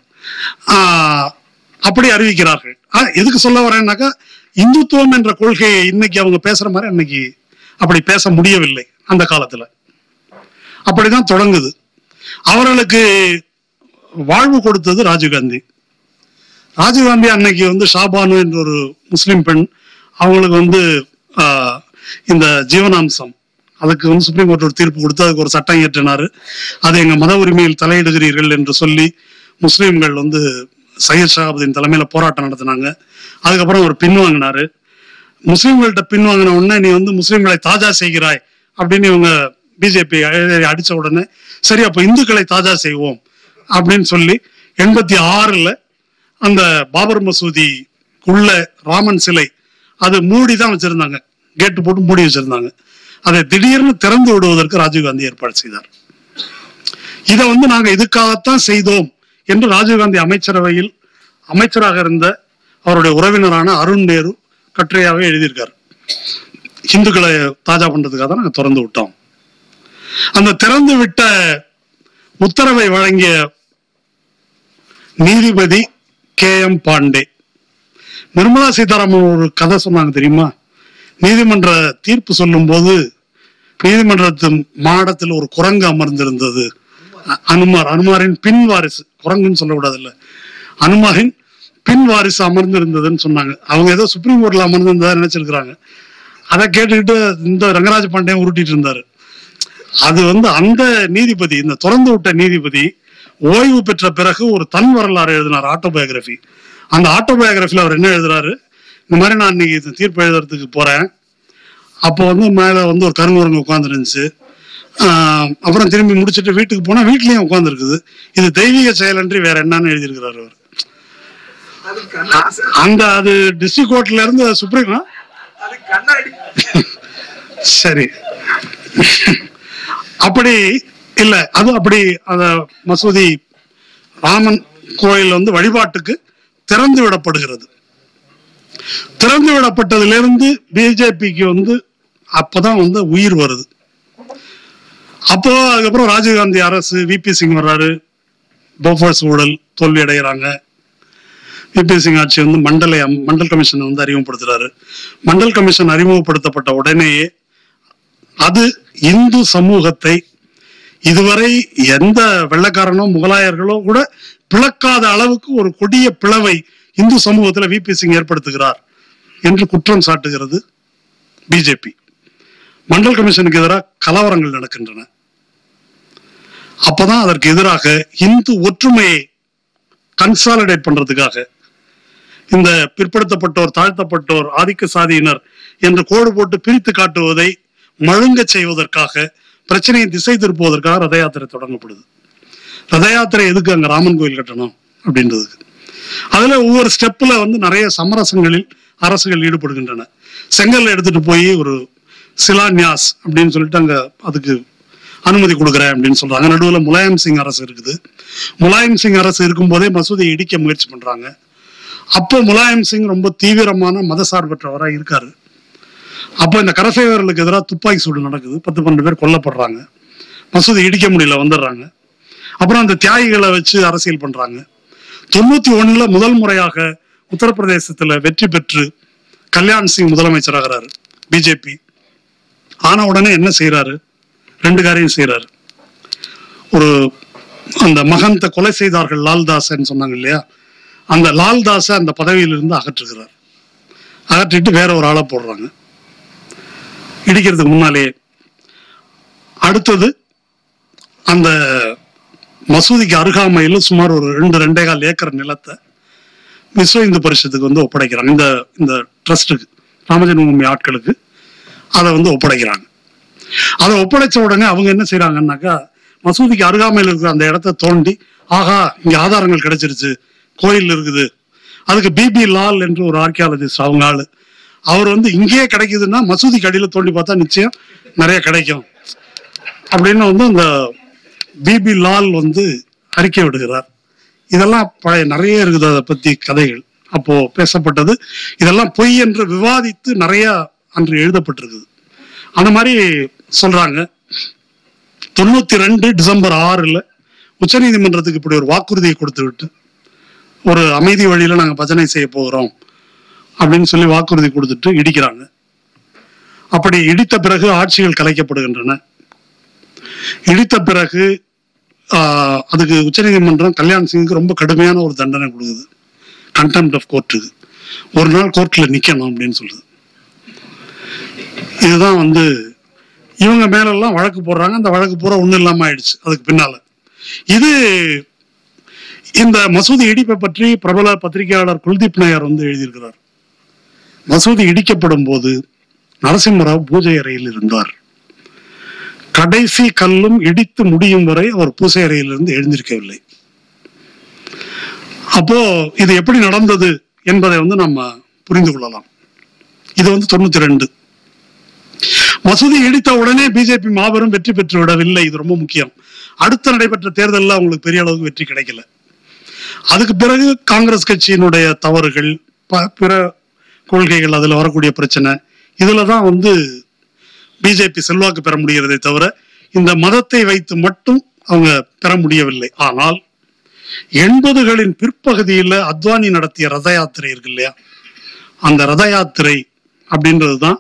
அப்படி அறிவிக்கிறார்கள். எதுக்கு சொல்ல வரேன்னாக்கா, இந்துத்துவம் என்ற கொள்கையை இன்னைக்கு அவங்க பேசுற மாதிரி அன்னைக்கு அப்படி பேச முடியவில்லை. அந்த காலத்துல அப்படிதான் தொடங்குது. அவர்களுக்கு வாழ்வு கொடுத்தது ராஜீவ்காந்தி. ராஜீவ்காந்தி அன்னைக்கு ஷாபானு என்ற ஒரு முஸ்லிம் பெண், அவங்களுக்கு இந்த ஜீவனாம்சம் அதுக்கு வந்து சுப்ரீம் கோர்ட் ஒரு தீர்ப்பு கொடுத்து அதுக்கு ஒரு சட்டம் இயற்றினாரு. அது எங்க மத உரிமையில் தலையிடுகிறீர்கள் என்று சொல்லி முஸ்லீம்கள் வந்து சையத் ஷஹாபுதீன் தலைமையில போராட்டம் நடத்தினாங்க. அதுக்கப்புறம் அவர் பின்வாங்கினாரு. முஸ்லீம்கள்ட்ட பின்வாங்கின உடனே நீ வந்து முஸ்லீம்களை தாஜா செய்கிறாய் அப்படின்னு இவங்க பிஜேபி அடிச்ச உடனே சரி அப்ப இந்துக்களை தாஜா செய்வோம் அப்படின்னு சொல்லி 86 அந்த பாபர் மசூதி உள்ள ராமன் சிலை அது மூடிதான் வச்சிருந்தாங்க, கேட்டு போட்டு மூடி வச்சிருந்தாங்க. அதை திடீர்னு திறந்து விடுவதற்கு ராஜீவ்காந்தி ஏற்பாடு செய்தார். இதை வந்து நாங்க இதுக்காகத்தான் செய்தோம் என்று ராஜீவ்காந்தி அமைச்சரவையில் அமைச்சராக இருந்த அவருடைய உறவினரான அருண் நேரு கட்டுரையாவே எழுதியிருக்காரு. இந்துக்களை தாஜா பண்றதுக்காக தான் நாங்க திறந்து விட்டோம். அந்த திறந்து விட்ட உத்தரவை வழங்கிய நீதிபதி KM பாண்டே, நிர்மலா சீதாராமன் ஒரு கதை சொன்னாங்க தெரியுமா? நீதிமன்ற தீர்ப்பு சொல்லும் போது நீதிமன்றத்தின் மாடத்தில் ஒரு குரங்கு அமர்ந்திருந்தது. அனுமாரின் பின் வாரிசு, குரங்குன்னு சொல்லக்கூடாது இல்ல, அனுமாரின் பின் வாரிசு அமர்ந்திருந்ததுன்னு சொன்னாங்க. அவங்க ஏதோ சுப்ரீம் கோர்ட்ல அமர்ந்திருந்ததா நினைச்சிருக்கிறாங்க. அதை கேட்டுக்கிட்டு இந்த ரங்கராஜ பாண்டியன் உருட்டிட்டு இருந்தாரு. அது வந்து அந்த நீதிபதி, இந்த திறந்து விட்ட நீதிபதி ஓய்வு பெற்ற பிறகு ஒரு தன் வரலாறு எழுதினார், ஆட்டோபயோகிராபி. அந்த ஆட்டோபயோகிராபில அவர் என்ன எழுதுறாரு, இந்த மாதிரி நான் இன்னைக்கு தீர்ப்பு எழுதுறதுக்கு போறேன், அப்போ வந்து மேல வந்து ஒரு கருங்குரங்கு உட்கார்ந்து இருந்துச்சு, அப்புறம் திரும்பி முடிச்சுட்டு வீட்டுக்கு போனா வீட்லயும் உட்கார்ந்து இருக்குது, இது தெய்வீக செயலன்றி வேற என்னன்னு எழுதியிருக்கிறாரு அவர். அந்த அது டிஸ்ட்ரிக்ட் கோர்ட்ல இருந்து சுப்ரீம் சரி அப்படி இல்ல, அது அப்படி அந்த மசூதி ராமன் கோயில் வந்து வழிபாட்டுக்கு திறந்து விடப்படுகிறது. திறந்து விடப்பட்டதிலிருந்து பிஜேபிக்கு வந்து அப்பதான் வந்து உயிர் வருது. அப்போ அதுக்கப்புறம் ராஜீவ்காந்தி அரசு, VP சிங் வர்றாரு, போஃபர்ஸ் ஊழல் தோல்வி அடைகிறாங்க. VP சிங் ஆட்சி வந்து மண்டல் கமிஷன் வந்து அறிமுகப்படுத்துறாரு. மண்டல் கமிஷன் அறிமுகப்படுத்தப்பட்ட உடனேயே அது இந்து சமூகத்தை இதுவரை எந்த வெள்ளக்காரனோ முகலாயர்களோ கூட பிளக்காத அளவுக்கு ஒரு கொடிய பிளவை இந்து சமூகத்துல VP சிங் ஏற்படுத்துகிறார் என்று குற்றம் சாட்டுகிறது பிஜேபி. மண்டல் கமிஷனுக்கு எதிராக கலவரங்கள் நடக்கின்றன. அப்பதான் அதற்கு எதிராக இந்து ஒற்றுமையை கன்சாலிடேட் பண்றதுக்காக இந்த பிற்படுத்தப்பட்டோர், தாழ்த்தப்பட்டோர், ஆதிக்க சாதியினர் என்று கோடு போட்டு பிரித்து காட்டுவதை மழுங்க செய்வதற்காக, பிரச்சனையை திசை திருப்புவதற்காக ரத யாத்திரை தொடங்கப்படுது. ரத யாத்திரை எதுக்கு? அங்க ராமன் கோயில் கட்டணும் அப்படின்றதுக்கு. அதுல ஒவ்வொரு ஸ்டெப்ல வந்து நிறைய சமரசங்களில் அரசுகள் ஈடுபடுகின்றன. செங்கல் எடுத்துட்டு போய் ஒரு சிலான்யாஸ் அப்படின்னு சொல்லிட்டு அங்க அதுக்கு அனுமதி கொடுக்குறேன் அப்படின்னு சொல்றாங்க. நடுவில் முலாயம் சிங் அரசு இருக்குது. முலாயம் சிங் அரசு இருக்கும் போதே மசூதியை இடிக்க முயற்சி பண்றாங்க. அப்போ முலாயம் சிங் ரொம்ப தீவிரமான மதசார்பற்றவராக இருக்காரு. அப்போ இந்த கரசேவர்களுக்கு எதிராக துப்பாக்கி சூடு நடக்குது, 10-12 பேர் கொல்லப்படுறாங்க, மசூதி இடிக்க முடியல, வந்துடுறாங்க. அப்புறம் அந்த தியாகிகளை வச்சு அரசியல் பண்றாங்க. 91 முதல் முறையாக உத்தரப்பிரதேசத்துல வெற்றி பெற்று கல்யாண் சிங் முதலமைச்சராகிறாரு பிஜேபி. ஆன உடனே என்ன செய்யறாரு? 2 காரியம் செய்யறாரு. ஒரு அந்த மகந்த கொலை செய்தார்கள் லால்தாஸ் சொன்னாங்க இல்லையா, அந்த லால்தாஸ அந்த பதவியிலிருந்து அகற்றுகிறார். அகற்றிட்டு வேற ஒரு ஆளை போடுறாங்க இடிக்கிறதுக்கு முன்னாலேயே. அடுத்தது அந்த மசூதிக்கு அருகாமையில் சுமார் ஒரு 2-2.25 ஏக்கர் நிலத்தை விஸ்வ இந்து பரிஷத்துக்கு வந்து ஒப்படைக்கிறாங்க. இந்த ட்ரஸ்டுக்கு, ராமஜென்மபூமி ஆட்களுக்கு அதை வந்து ஒப்படைக்கிறாங்க. அதை ஒப்படைச்ச உடனே அவங்க என்ன செய்யறாங்கன்னாக்கா, மசூதிக்கு அருகாமையில் இருக்கிற அந்த இடத்த தோண்டி, ஆகா இங்க ஆதாரங்கள் கிடைச்சிருச்சு, கோயில் இருக்குது. அதுக்கு BB லால் என்று ஒரு ஆர்கியாலஜிஸ்ட், அவங்க ஆளு, அவர் வந்து இங்கேயே கிடைக்குதுன்னா மசூதிக்கு அடியில தோண்டி பார்த்தா நிச்சயம் நிறைய கிடைக்கும் அப்படின்னு வந்து அந்த BB லால் வந்து அறிக்கை விடுகிறார். இதெல்லாம் பழைய நிறைய இருக்குது, அதை பத்தி கதைகள் அப்போ பேசப்பட்டது. இதெல்லாம் பொய் என்று விவாதித்து நிறைய அன்று எழுதப்பட்டிருக்குது. அந்த மாதிரி சொல்றாங்க. 92 டிசம்பர் 6 உச்ச நீதிமன்றத்துக்கு இப்படி ஒரு வாக்குறுதியை கொடுத்து விட்டு, ஒரு அமைதி வழியில நாங்க பஜனை செய்ய போகிறோம் அப்படின்னு சொல்லி வாக்குறுதி கொடுத்துட்டு இடிக்கிறாங்க. அப்படி இடித்த பிறகு ஆட்சிகள் கலைக்கப்படுகின்றன. இடித்த பிறகு அதுக்கு உச்ச நீதிமன்றம் கல்யாண் சிங்குக்கு ரொம்ப கடுமையான ஒரு தண்டனை கொடுக்குது, கண்டெம்ப்ட் ஆஃப் கோர்ட்டுக்கு. ஒரு நாள் கோர்ட்ல நிக்கணும் அப்படின்னு சொல்லுது. இதுதான் வந்து இவங்க மேலெல்லாம் வழக்கு போடுறாங்க. அந்த வழக்கு பூரா ஒன்றும் இல்லாமல் ஆயிடுச்சு அதுக்கு பின்னால. இது இந்த மசூதி இடிப்பை பற்றி பிரபல பத்திரிகையாளர் குல்தீப் நாயர் வந்து எழுதியிருக்கிறார். மசூதி இடிக்கப்படும் போது நரசிம்மராவ் பூஜை அறையில் இருந்தார். கடைசி கல்லும் இடித்து முடியும் வரை அவர் பூஜை அறையிலிருந்து எழுந்திருக்கவில்லை. அப்போ இது எப்படி நடந்தது என்பதை வந்து நம்ம புரிந்து கொள்ளலாம். இது வந்து 92. மசூதி இடித்த உடனே பிஜேபி மாபெரும் வெற்றி பெற்று விடவில்லை. இது ரொம்ப முக்கியம். அடுத்த நடைபெற்ற தேர்தலில் அவங்களுக்கு பெரிய அளவுக்கு வெற்றி கிடைக்கல. அதுக்கு பிறகு காங்கிரஸ் கட்சியினுடைய தவறுகள், பிற கொள்கைகள், அதுல வரக்கூடிய பிரச்சனை, இதுலதான் வந்து பிஜேபி செல்வாக்கு பெற முடிகிறதே தவிர இந்த மதத்தை வைத்து மட்டும் அவங்க பெற முடியவில்லை. ஆனால் 80களின் பிற்பகுதியில் அத்வானி நடத்திய ரத யாத்திரை இருக்கு இல்லையா, அந்த ரத யாத்திரை அப்படின்றதுதான்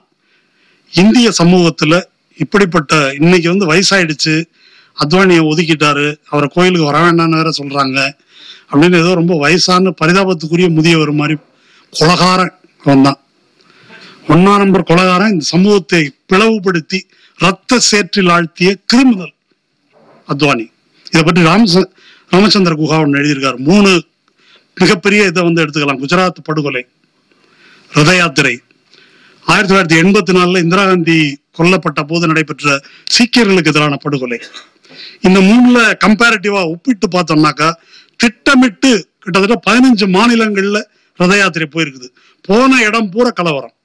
இந்திய சமூகத்துல இப்படிப்பட்ட, இன்னைக்கு வந்து வயசாயிடுச்சு, அத்வானியை ஒதுக்கிட்டாரு, அவரை கோயிலுக்கு வர வேண்டாம்னு வேற சொல்றாங்க அப்படின்னு ஏதோ ரொம்ப வயசான பரிதாபத்துக்குரிய முதியவர் மாதிரி கொலகாரன் அவன் தான். 1ஆம் நம்பர் கொலகாரன். இந்த சமூகத்தை பிளவுபடுத்தி ரத்த சேற்றில் ஆழ்த்திய கிரிமினல் அத்வானி. இதை பற்றி ராமச்சந்திர குஹா ஒன்று எழுதியிருக்காரு. 3 மிகப்பெரிய இதை வந்து எடுத்துக்கலாம். குஜராத் படுகொலை, ரத யாத்திரை, 1984 இந்திரா காந்தி கொல்லப்பட்ட போது நடைபெற்ற சீக்கியர்களுக்கு எதிரான படுகொலை. இந்த 3ல கம்பேரிட்டிவா ஒப்பிட்டு பார்த்தோம்னாக்கா திட்டமிட்டு கிட்டத்தட்ட 15 மாநிலங்கள்ல ரத யாத்திரை போயிருக்குது. போன இடம் பூரா கலவரம்.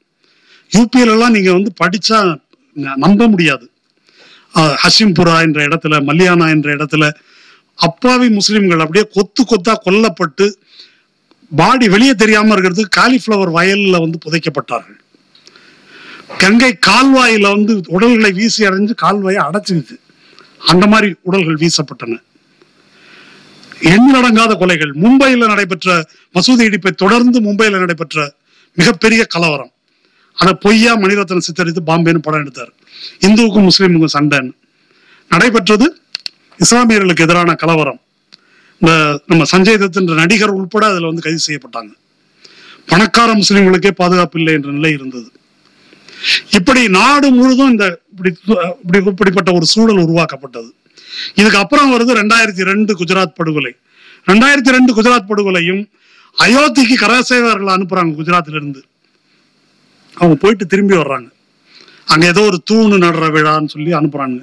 யூபியில எல்லாம் நீங்க வந்து படிச்சா நம்ப முடியாது. ஹஷிம்புரா என்ற இடத்துல, மல்லியானா என்ற இடத்துல அப்பாவி முஸ்லிம்கள் அப்படியே கொத்து கொத்தா கொல்லப்பட்டு பாடி வெளியே தெரியாம இருக்கிறதுக்கு காலிஃபிளவர் வயல்ல வந்து புதைக்கப்பட்டார்கள். கங்கை கால்வாயில வந்து உடல்களை வீசி அடைஞ்சு கால்வாயை அடைச்சிருச்சு. அந்த மாதிரி உடல்கள் வீசப்பட்டன. எண்ணிலடங்காத கொலைகள். மும்பையில் நடைபெற்ற மசூதி இடிப்பை தொடர்ந்து மும்பையில் நடைபெற்ற மிகப்பெரிய கலவரம். அதை பொய்யா மணிரத்னம் சித்தரித்து பாம்பேன்னு படம் எடுத்தார். இந்துவுக்கும் முஸ்லீமுக்கும் சண்டைன்னு நடைபெற்றது. இஸ்லாமியர்களுக்கு எதிரான கலவரம். இந்த நம்ம சஞ்சய் தத் என்ற நடிகர் உட்பட அதுல வந்து கைது செய்யப்பட்டாங்க. பணக்கார முஸ்லிம்களுக்கே பாதுகாப்பு இல்லை என்ற நிலை இருந்தது. இப்படி நாடு முழுதும் இந்த இப்படிப்பட்ட ஒரு சூழல் உருவாக்கப்பட்டது. இதுக்கு அப்புறம் வருது 2002 குஜராத் படுகொலை. 2002 குஜராத் படுகொலையும் அயோத்திக்கு கரசேவர்களை அனுப்புறாங்க. குஜராத்ல இருந்து அவங்க போயிட்டு திரும்பி வர்றாங்க. அங்க ஏதோ ஒரு தூணு நடுற விழான்னு சொல்லி அனுப்புறாங்க.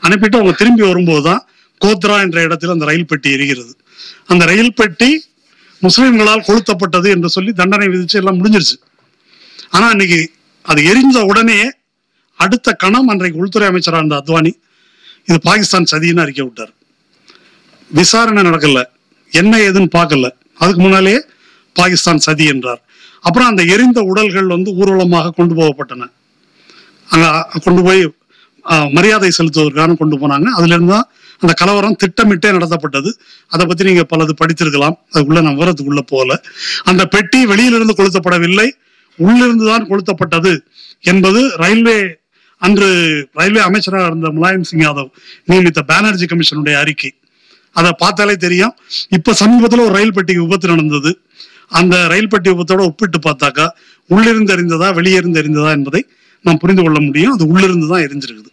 அனுப்பிட்டு அவங்க திரும்பி வரும்போதுதான் கோத்ரா என்ற இடத்துல அந்த ரயில் பெட்டி எரிகிறது. அந்த ரயில் பெட்டி முஸ்லிம்களால் கொளுத்தப்பட்டது என்று சொல்லி தண்டனை விதிச்சு எல்லாம் முடிஞ்சிருச்சு. ஆனா இன்னைக்கு அது எரிஞ்ச உடனே அடுத்த கணம் அன்றைக்கு உள்துறை அமைச்சராக இருந்த அத்வானி இது பாகிஸ்தான் சதின்னு அறிக்கை விட்டார். விசாரணை நடக்கல, என்ன ஏதுன்னு பார்க்கல, அதுக்கு முன்னாலேயே பாகிஸ்தான் சதி என்றார். அப்புறம் அந்த எரிந்த உடல்கள் வந்து ஊர்வலமாக கொண்டு போகப்பட்டன. அங்க கொண்டு போய் மரியாதை செலுத்துவதற்கான கொண்டு போனாங்க. அதுல இருந்து தான் அந்த கலவரம் திட்டமிட்டே நடத்தப்பட்டது. அதை பத்தி நீங்க பலது படித்திருக்கலாம். அதுக்குள்ள நான் விவரத்துக்குள்ள போகல. அந்த பெட்டி வெளியிலிருந்து கொளுத்தப்படவில்லை, உள்ளிருந்து தான் கொளுத்தப்பட்டது என்பது அன்று ரயில்வே அமைச்சராக இருந்த முலாயம் சிங் யாதவ் நியமித்த பானர்ஜி கமிஷனுடைய அறிக்கை. அதை பார்த்தாலே தெரியும். இப்ப சமீபத்தில் ஒரு ரயில் பெட்டிக்கு விபத்து நடந்தது. அந்த ரயில் பெட்டி விபத்தோட ஒப்பிட்டு பார்த்தாக்கா உள்ளிருந்து எரிந்ததா வெளியிருந்து எரிந்ததா என்பதை நாம் புரிந்து கொள்ள முடியும். அது உள்ளிருந்து தான் எரிஞ்சிருக்குது.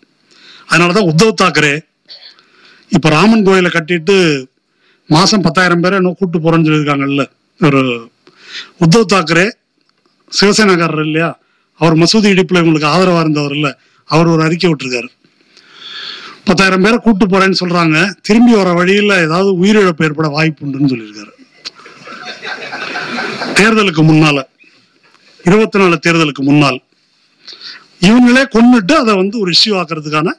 அதனாலதான் உத்தவ் தாக்கரே இப்ப ராமன் கோயிலை கட்டிட்டு மாசம் 10,000 பேரை இன்னும் கூட்டு போறேன்னு சொல்லியிருக்காங்கல்ல. ஒரு உத்தவ் தாக்கரே சிவசேனாக்காரர் இல்லையா, அவர் மசூதி இடிப்புல இவங்களுக்கு ஆதரவா இருந்தவர் இல்ல, அவர் ஒரு அறிக்கை விட்டுருக்காரு. 10,000 பேரை கூட்டு போறேன்னு சொல்றாங்க, திரும்பி வர வழியில ஏதாவது உயிரிழப்பு ஏற்பட வாய்ப்பு உண்டுன்னு சொல்லியிருக்காரு. தேர்தலுக்கு முன்னால 24 தேர்தலுக்கு முன்னால் இவங்களே கொன்னுட்டு அதை வந்து ஒரு இஷ்யூ ஆக்குறதுக்கான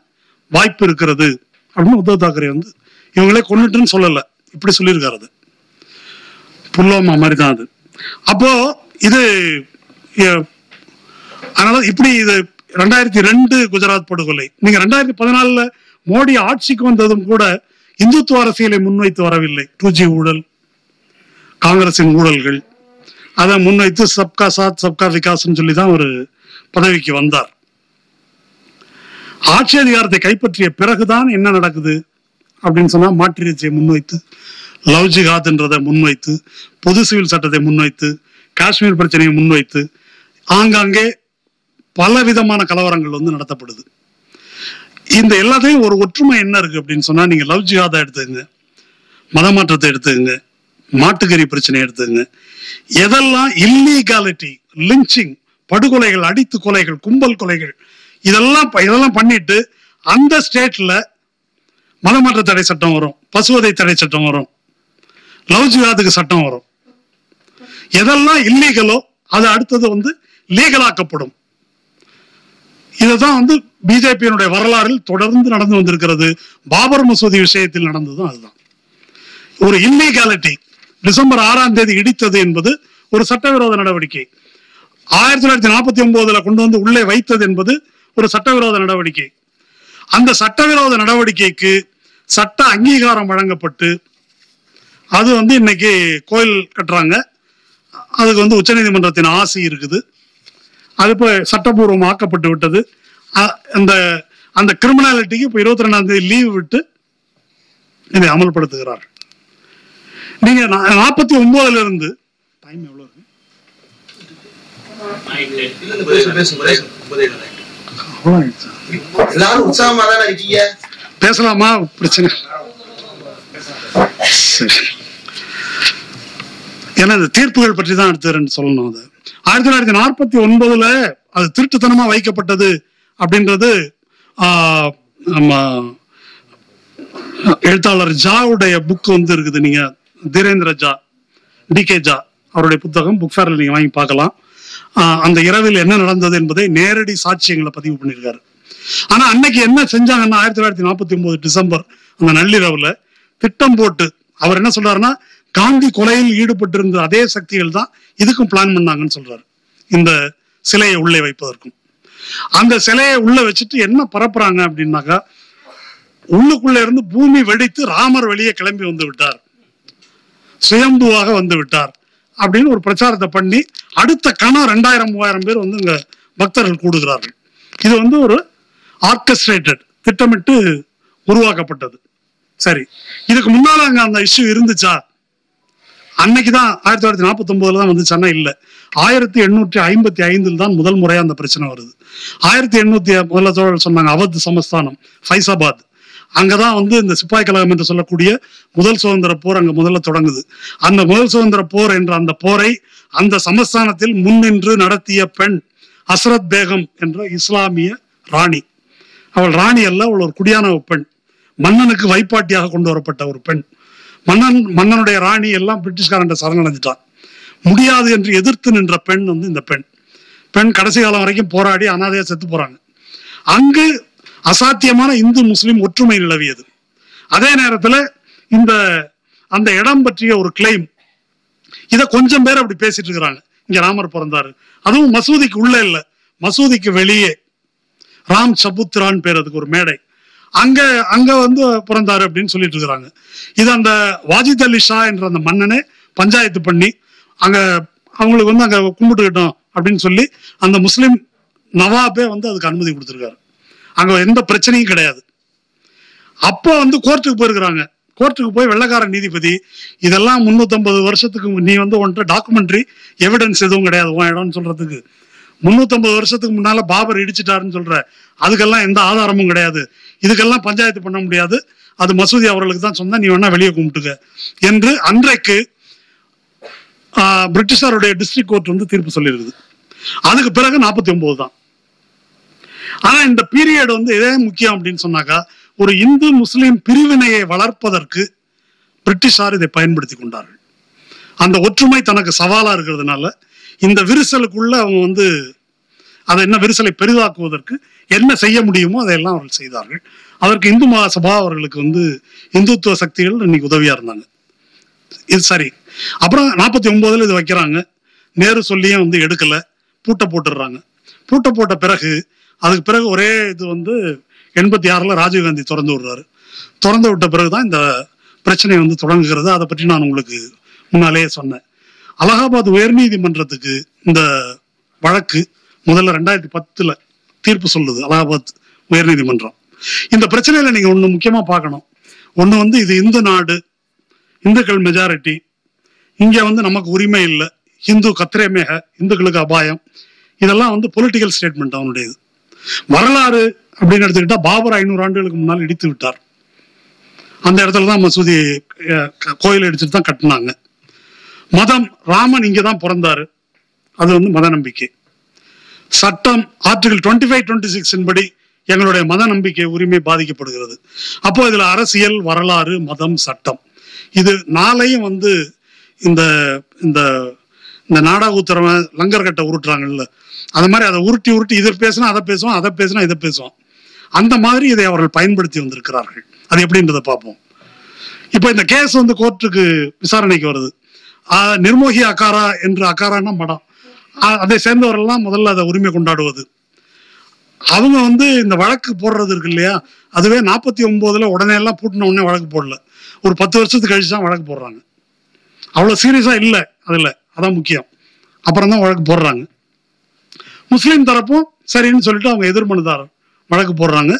வாய்ப்பு இருக்கிறது அப்படின்னு உத்தவ் தாக்கரே வந்து இவங்களே கொன்னுட்டுன்னு சொல்லல, இப்படி சொல்லியிருக்காரு. அது புல்வாமா மாதிரி தான் அது. அப்போ இது அதனால இப்படி இது 2002 குஜராத் படுகொலை. நீங்க 2014 மோடி ஆட்சிக்கு வந்ததும் கூட இந்துத்துவ அரசியலை முன்வைத்து வரவில்லை. 2G ஊழல், காங்கிரசின் ஊழல்கள், அதை முன்வைத்து சப்கா சாத் சப்கா விகாஸ் சொல்லிதான் ஒரு பதவிக்கு வந்தார். ஆட்சி அதிகாரத்தை கைப்பற்றிய பிறகுதான் என்ன நடக்குது அப்படின்னு சொன்னா மாற்றியத்தை முன்வைத்து, லவ் ஜிஹாத்ன்றதை முன்வைத்து, பொது சிவில் சட்டத்தை முன்வைத்து, காஷ்மீர் பிரச்சனையை முன்வைத்து ஆங்காங்கே பல விதமான கலவரங்கள் வந்து நடத்தப்படுது. இந்த எல்லாத்தையும் ஒரு ஒற்றுமை என்ன இருக்கு அப்படின்னு சொன்னா, நீங்க லவ் ஜிஹாதா எடுத்துக்கங்க, மதமாற்றத்தை எடுத்துக்கங்க, மாட்டுக்கறி பிரச்சனை எடுத்துக்கங்க, எதெல்லாம் இல்லீகாலிட்டி, லிஞ்சிங், படுகொலைகள், அடித்து கொலைகள், கும்பல் கொலைகள், இதெல்லாம் பண்ணிட்டு அந்த ஸ்டேட்ல மதமாற்ற தடை சட்டம் வரும், பசுவதை தடை சட்டம் வரும், லவ் ஜிஹாதுக்கு சட்டம் வரும். எதெல்லாம் இல்லீகலோ அது அடுத்தது வந்து லீகலாக்கப்படும். இதுதான் வந்து பிஜேபியினுடைய வரலாறில் தொடர்ந்து நடந்து வந்திருக்கிறது. பாபர் மசூதி விஷயத்தில் நடந்ததும் அதுதான். ஒரு இல்லீகாலிட்டி, டிசம்பர் 6ஆம் தேதி இடித்தது என்பது ஒரு சட்டவிரோத நடவடிக்கை. 1949 கொண்டு வந்து உள்ளே வைத்தது என்பது ஒரு சட்டவிரோத நடவடிக்கை. அந்த சட்டவிரோத நடவடிக்கைக்கு சட்ட அங்கீகாரம் வழங்கப்பட்டு அது வந்து இன்னைக்கு கோயில் கட்டுறாங்க. அதுக்கு வந்து உச்சநீதிமன்றத்தின் ஆசை இருக்குது. அது இப்போ சட்டபூர்வம் ஆக்கப்பட்டு விட்டது. அந்த கிரிமினாலிட்டிக்கு இப்போ 22ஆம் தேதி லீவ் விட்டு இதை அமல்படுத்துகிறார். நீங்க 49 இருந்து டைம் எவ்வளவு இருக்கு? பேசலாமா? பிரச்சனை சரி. ஏன்னா இந்த தீர்ப்புகள் பற்றி தான் எடுத்து சொல்லணும். அது 1949 அது திருட்டுத்தனமா வைக்கப்பட்டது அப்படின்றது நம்ம எழுத்தாளர் ஜாவுடைய புக் வந்து இருக்குது. நீங்க தீரேந்திர ஜா, DK ஜா அவருடைய புத்தகம் புக் ஃபேர்ல நீங்க வாங்கி பார்க்கலாம். அந்த இரவில் என்ன நடந்தது என்பதை நேரடி சாட்சியங்களை பதிவு பண்ணியிருக்காரு. ஆனா அன்னைக்கு என்ன செஞ்சாங்கன்னா 1949 டிசம்பர் அந்த நள்ளிரவுல திட்டம் போட்டு அவர் என்ன சொல்றாருன்னா, காந்தி கொலையில் ஈடுபட்டிருந்த அதே சக்திகள் தான் இதுக்கும் பிளான் பண்ணாங்கன்னு சொல்றாரு. இந்த சிலையை உள்ளே வைப்பதற்கும் அந்த சிலையை உள்ள வச்சுட்டு என்ன பரப்புறாங்க அப்படின்னாக்கா, உள்ளுக்குள்ள இருந்து பூமி வெடித்து ராமர் வெளியே கிளம்பி வந்து விட்டார், சுயம்புவாக வந்து விட்டார் அப்படின்னு ஒரு பிரச்சாரத்தை பண்ணி அடுத்த கணம் 2000-3000 பேர் வந்து இங்க பக்தர்கள் கூடுகிறார்கள். இது வந்து ஒரு ஆர்கெஸ்ட்ரேட்டட், திட்டமிட்டு உருவாக்கப்பட்டது. சரி, இதுக்கு முன்னால அங்க அந்த இஷ்யூ இருந்துச்சா? அன்னைக்குதான் 1949 தான் வந்துச்சானா இல்ல, 1855 தான் முதல் முறையா அந்த பிரச்சனை வருது. 1800 முதல்ல சொன்னாங்க அவத் சமஸ்தானம், ஃபைசாபாத், அங்கதான் வந்து இந்த சிப்பாய் கழகம் என்று சொல்லக்கூடிய முதல் சுதந்திர போர் அங்க முதல்ல தொடங்குது. அந்த முதல் சுதந்திர போர் என்ற அந்த போரை அந்த சமஸ்தானத்தில் முன்னின்று நடத்திய பெண் ஹஸ்ரத் பேகம் என்ற இஸ்லாமிய ராணி. அவள் ராணி அல்ல, அவள் ஒரு குடியான பெண், மன்னனுக்கு வைப்பாட்டியாக கொண்டு வரப்பட்ட ஒரு பெண். மன்னனுடைய ராணி எல்லாம் பிரிட்டிஷ்காரன் சரணடைஞ்சிட்டான். முடியாது என்று எதிர்த்து நின்ற பெண் வந்து இந்த பெண் கடைசி காலம் வரைக்கும் போராடி அனாதையா செத்து போறாங்க. அங்கு அசாத்தியமான இந்து முஸ்லிம் ஒற்றுமை நிலவியது. அதே நேரத்துல அந்த இடம் பற்றிய ஒரு கிளைம், இத கொஞ்சம் பேர் அப்படி பேசிட்டு இருக்கிறாங்க. இங்க ராமர் பிறந்தாரு, அதுவும் மசூதிக்கு உள்ள இல்ல, மசூதிக்கு வெளியே ராம் சபுத்ரான் பேர், அதுக்கு ஒரு மேடை, அங்க வந்து பிறந்தாரு அப்படின்னு சொல்லிட்டு இருக்கிறாங்க. இது அந்த வாஜித் அலி ஷா என்ற அந்த மன்னனே பஞ்சாயத்து பண்ணி அங்க அவங்களுக்கு வந்து அங்க கும்பிட்டுக்கிட்டோம் அப்படின்னு சொல்லி அந்த முஸ்லிம் நவாபே வந்து அதுக்கு அனுமதி கொடுத்திருக்காரு. அங்க எந்த பிரச்சனையும் கிடையாது. அப்போ வந்து கோர்ட்டுக்கு போயிருக்கிறாங்க. கோர்ட்டுக்கு போய் வெள்ளக்கார நீதிபதி, இதெல்லாம் 350 வருஷத்துக்கு நீ வந்து உன்கிட்ட டாக்குமெண்ட்ரி எவிடன்ஸ் எதுவும் கிடையாது உன் இடம்னு சொல்றதுக்கு, 350 வருஷத்துக்கு முன்னால பாபர் இடிச்சிட்டாருன்னு சொல்ற, அதுக்கெல்லாம் எந்த ஆதாரமும் கிடையாது, இதுக்கெல்லாம் பஞ்சாயத்து பண்ண முடியாது, அது மசூதி அவர்களுக்கு தான் சொன்னா, நீ வேணா வெளியே கும்பிட்டுக்க என்று அன்றைக்கு பிரிட்டிஷாருடைய டிஸ்ட்ரிக்ட் கோர்ட் வந்து தீர்ப்பு சொல்லியிருக்குது. அதுக்கு பிறகு 49 தான். ஆனா இந்த பீரியட் வந்து எதே முக்கியம் அப்படின்னு சொன்னாக்கா, ஒரு இந்து முஸ்லிம் பிரிவினையை வளர்ப்பதற்கு பிரிட்டிஷார் இதை பயன்படுத்தி கொண்டார்கள். அந்த ஒற்றுமை தனக்கு சவாலா இருக்கிறதுனால இந்த விரிசலுக்குள்ள அவங்க வந்து அதை என்ன விரிசலை பெரிதாக்குவதற்கு என்ன செய்ய முடியுமோ அதையெல்லாம் அவர்கள் செய்தார்கள். அதற்கு இந்து மகாசபா அவர்களுக்கு வந்து இந்துத்துவ சக்திகள் இன்னைக்கு உதவியா இருந்தாங்க. இது சரி. அப்புறம் 49 இது வைக்கிறாங்க. நேரு சொல்லியும் வந்து எடுக்கல, பூட்டை போட்டுடுறாங்க. பூட்டை போட்ட பிறகு அதுக்கு பிறகு ஒரே இது வந்து 86 ராஜீவ்காந்தி திறந்து விடுறாரு. திறந்து விட்ட பிறகுதான் இந்த பிரச்சனை வந்து தொடங்குகிறது. அதை பற்றி நான் உங்களுக்கு முன்னாலேயே சொன்னேன். அலகாபாத் உயர்நீதிமன்றத்துக்கு இந்த வழக்கு முதல்ல 2010 தீர்ப்பு சொல்லுது அலகாபாத் உயர்நீதிமன்றம். இந்த பிரச்சனையில நீங்க ஒண்ணு முக்கியமா பார்க்கணும். ஒண்ணு வந்து இது இந்து நாடு, இந்துக்கள் மெஜாரிட்டி, இங்க வந்து நமக்கு உரிமை இல்லை, இந்து கத்திரேமேக, இந்துக்களுக்கு அபாயம், இதெல்லாம் வந்து பொலிட்டிக்கல் ஸ்டேட்மெண்ட் அவனுடையது. வரலாறு அப்படின்னு எடுத்துக்கிட்டா பாபர் 500 ஆண்டுகளுக்கு முன்னால் இடித்து விட்டார். அந்த இடத்துல தான் மசூதி கோயில் இடிச்சுட்டு தான் கட்டினாங்க. மதம், ராமன் இங்கதான் பிறந்தாரு, அது மத நம்பிக்கை. சட்டம் ஆர்டிகல் 25, 26 படி எங்களுடைய மத நம்பிக்கை உரிமை பாதிக்கப்படுகிறது. அப்போ இதுல அரசியல், வரலாறு, மதம், சட்டம் இது நாளையும் இந்த இந்த நாடக உத்தரவை லங்கர் கட்டை உருட்டுறாங்கல்ல, அது மாதிரி அதை உருட்டி உருட்டி இதை பேசினா அதை பேசுவோம், அதை பேசினா இதை பேசுவோம். அந்த மாதிரி இதை அவர்கள் பயன்படுத்தி வந்திருக்கிறார்கள். அது எப்படின்றத பார்ப்போம். இப்ப இந்த கேஸ் கோர்ட்டுக்கு விசாரணைக்கு வருது. நிர்மோகி அகாரா என்று, அகாரான மடம், அதை சேர்ந்தவர்கள்லாம் முதல்ல அதை உரிமை கொண்டாடுவது. அவங்க இந்த வழக்கு போடுறது இருக்கு இல்லையா, அதுவே 49ல உடனே எல்லாம் பூட்டின உடனே வழக்கு போடல, ஒரு 10 வருஷத்துக்கு கழிச்சு தான் வழக்கு போடுறாங்க. அவ்வளவு சீரியஸா இல்லை அதுல, அதான் முக்கியம். அப்புறம் தான் வழக்கு போடுறாங்க. முஸ்லீம் தரப்பும் சரின்னு சொல்லிட்டு அவங்க எதிர்மனுதாரர் வழக்கு போடுறாங்க.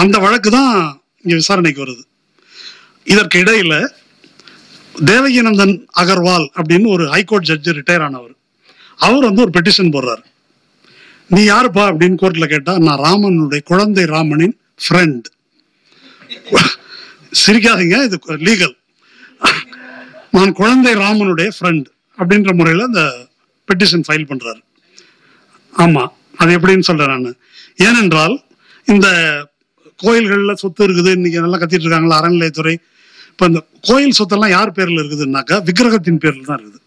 அந்த வழக்கு தான் இங்க விசாரணைக்கு வருது. இதற்கு இடையில தேவகிநந்தன் அகர்வால் அப்படின்னு ஒரு ஹைகோர்ட் ஜட்ஜு, ரிட்டையர் ஆனவர், அவர் ஒரு பெட்டிஷன் போடுறாரு. நீ யாருப்பா அப்படின்னு கோர்ட்ல கேட்டா, நான் ராமனுடைய, குழந்தை ராமனின் ஃப்ரெண்ட். சிரிக்காதீங்க, இது லீகல். நான் குழந்தை ராமனுடைய ஃப்ரெண்ட் அப்படின்ற முறையில அந்த பெட்டிஷன் ஃபைல் பண்றாரு. ஆமா, அது எப்படின்னு சொல்றேன் நான். ஏனென்றால் இந்த கோயில்கள்ல சொத்து இருக்குது, இன்னைக்கு நல்லா கத்திட்டு இருக்காங்களா அறநிலையத்துறை. இப்ப இந்த கோயில் சொத்தெல்லாம் யார் பேர்ல இருக்குதுன்னாக்கா விக்கிரகத்தின் பேர்ல தான் இருக்குது.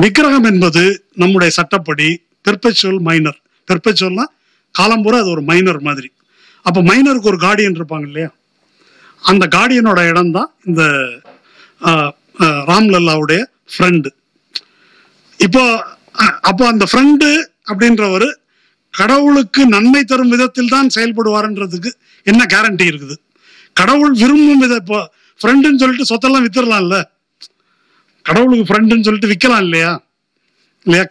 விக்கிரகம் என்பது நம்முடைய சட்டப்படி பெர்பெச்சுவல் மைனர். பெர்பெச்சுவல்னா காலம்பூரா அது ஒரு மைனர் மாதிரி. அப்ப மைனருக்கு ஒரு கார்டியன் இருப்பாங்க இல்லையா, அந்த கார்டியனோட இடம் தான் இந்த ராம்லல்லாவுடைய ஃப்ரெண்டு. அப்போ அந்த ஃப்ரெண்டு அப்படின்றவர் கடவுளுக்கு நன்மை தரும் விதத்தில் தான் செயல்படுவார்ன்றதுக்கு என்ன கேரண்டி இருக்குது? கடவுள் விரும்பும் வித, இப்போ ஃப்ரெண்டுன்னு சொல்லிட்டு சொத்தெல்லாம் வித்துடலாம்ல, கடவுளுக்கு ஃப்ரெண்டுன்னு சொல்லிட்டு விற்கலாம் இல்லையா?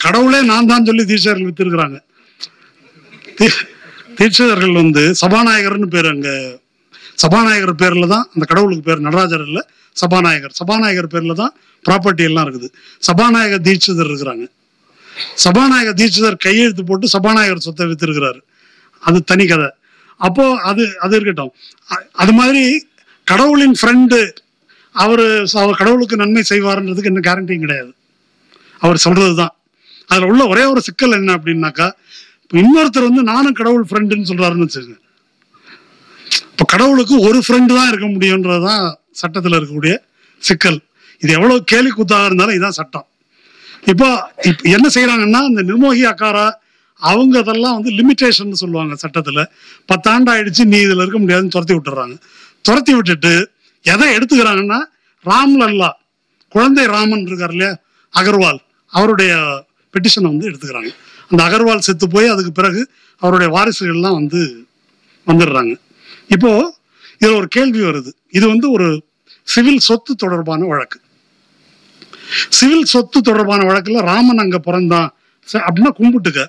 கடவுளே நான் தான் சொல்லி தீட்சிதர்கள் வித்திருக்கிறாங்க. தீட்சிதர்கள் சபாநாயகர்னு பேர், அங்க சபாநாயகர் பேர்ல தான் அந்த கடவுளுக்கு பேர். நடராஜர் இல்ல, சபாநாயகர். சபாநாயகர் பேர்ல தான் ப்ராப்பர்ட்டி எல்லாம் இருக்குது. சபாநாயகர் தீட்சிதர் இருக்கிறாங்க. சபாநாயகர் தீட்சிதர் கையெழுத்து போட்டு சபாநாயகர் சொத்தை வித்திருக்கிறாரு, அது தனி கதை. அப்போ அது இருக்கட்டும். அது மாதிரி கடவுளின் ஃப்ரெண்டு அவர் கடவுளுக்கு நன்மை செய்வார்ன்றதுக்கு என்ன கேரண்டியும் கிடையாது, அவர் சொல்றதுதான். அதுல உள்ள ஒரே ஒரு சிக்கல் என்ன அப்படின்னாக்கா, இன்னொருத்தர் நானும் கடவுள் ஃப்ரெண்டுன்னு சொல்றாருன்னு வச்சுக்கோங்க. இப்ப கடவுளுக்கு ஒரு ஃப்ரெண்டு தான் இருக்க முடியும்ன்றதுதான் சட்டத்துல இருக்கக்கூடிய சிக்கல். இது எவ்வளவு கேலி கூத்தாக இருந்தாலும் இதுதான் சட்டம். இப்போ என்ன செய்யறாங்கன்னா, இந்த நிர்மோகி அகாரா அவங்க அதெல்லாம் லிமிட்டேஷன் சொல்லுவாங்க சட்டத்துல. 10 ஆண்டு ஆயிடுச்சு, நீ இதுல இருக்க முடியாதுன்னு துரத்தி விட்டுறாங்க. துரத்தி விட்டுட்டு எதை எடுத்துக்கிறாங்கன்னா, ராம்லல்லா, குழந்தை ராமன் இருக்கார் இல்லையா, அகர்வால், அவருடைய பெட்டிஷனை எடுத்துக்கிறாங்க. அந்த அகர்வால் செத்து போய் அதுக்கு பிறகு அவருடைய வாரிசுகள்லாம் வந்துடுறாங்க. இப்போ இதுல ஒரு கேள்வி வருது. இது ஒரு சிவில் சொத்து தொடர்பான வழக்கு. சிவில் சொத்து தொடர்பான வழக்குல ராமன் அங்க பிறந்தான் அப்படின்னா கும்பிட்டுக்க,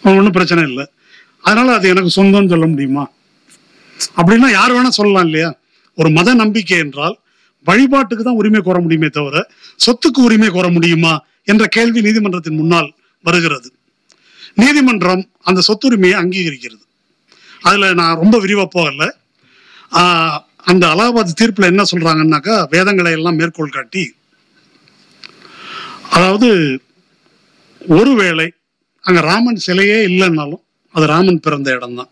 ஒன்றும் பிரச்சனை இல்லை. அதனால அது எனக்கு சொந்தம்னு சொல்ல முடியுமா? அப்படின்னா யார் வேணா சொல்லலாம் இல்லையா? ஒரு மத நம்பிக்கை என்றால் வழிபாட்டுக்கு தான் உரிமை கோர முடியுமே தவிர சொத்துக்கு உரிமை கோர முடியுமா என்ற கேள்வி நீதிமன்றத்தின் முன்னால் வருகிறது. நீதிமன்றம் அந்த சொத்துரிமையை அங்கீகரிக்கிறது. அதுல நான் ரொம்ப விரிவா போகல. அந்த அலகாபாத் தீர்ப்புல என்ன சொல்றாங்கன்னாக்கா, வேதங்களை எல்லாம் மேற்கோள் காட்டி, அதாவது ஒருவேளை அங்க ராமன் சிலையே இல்லைன்னாலும் அது ராமன் பிறந்த இடம் தான்.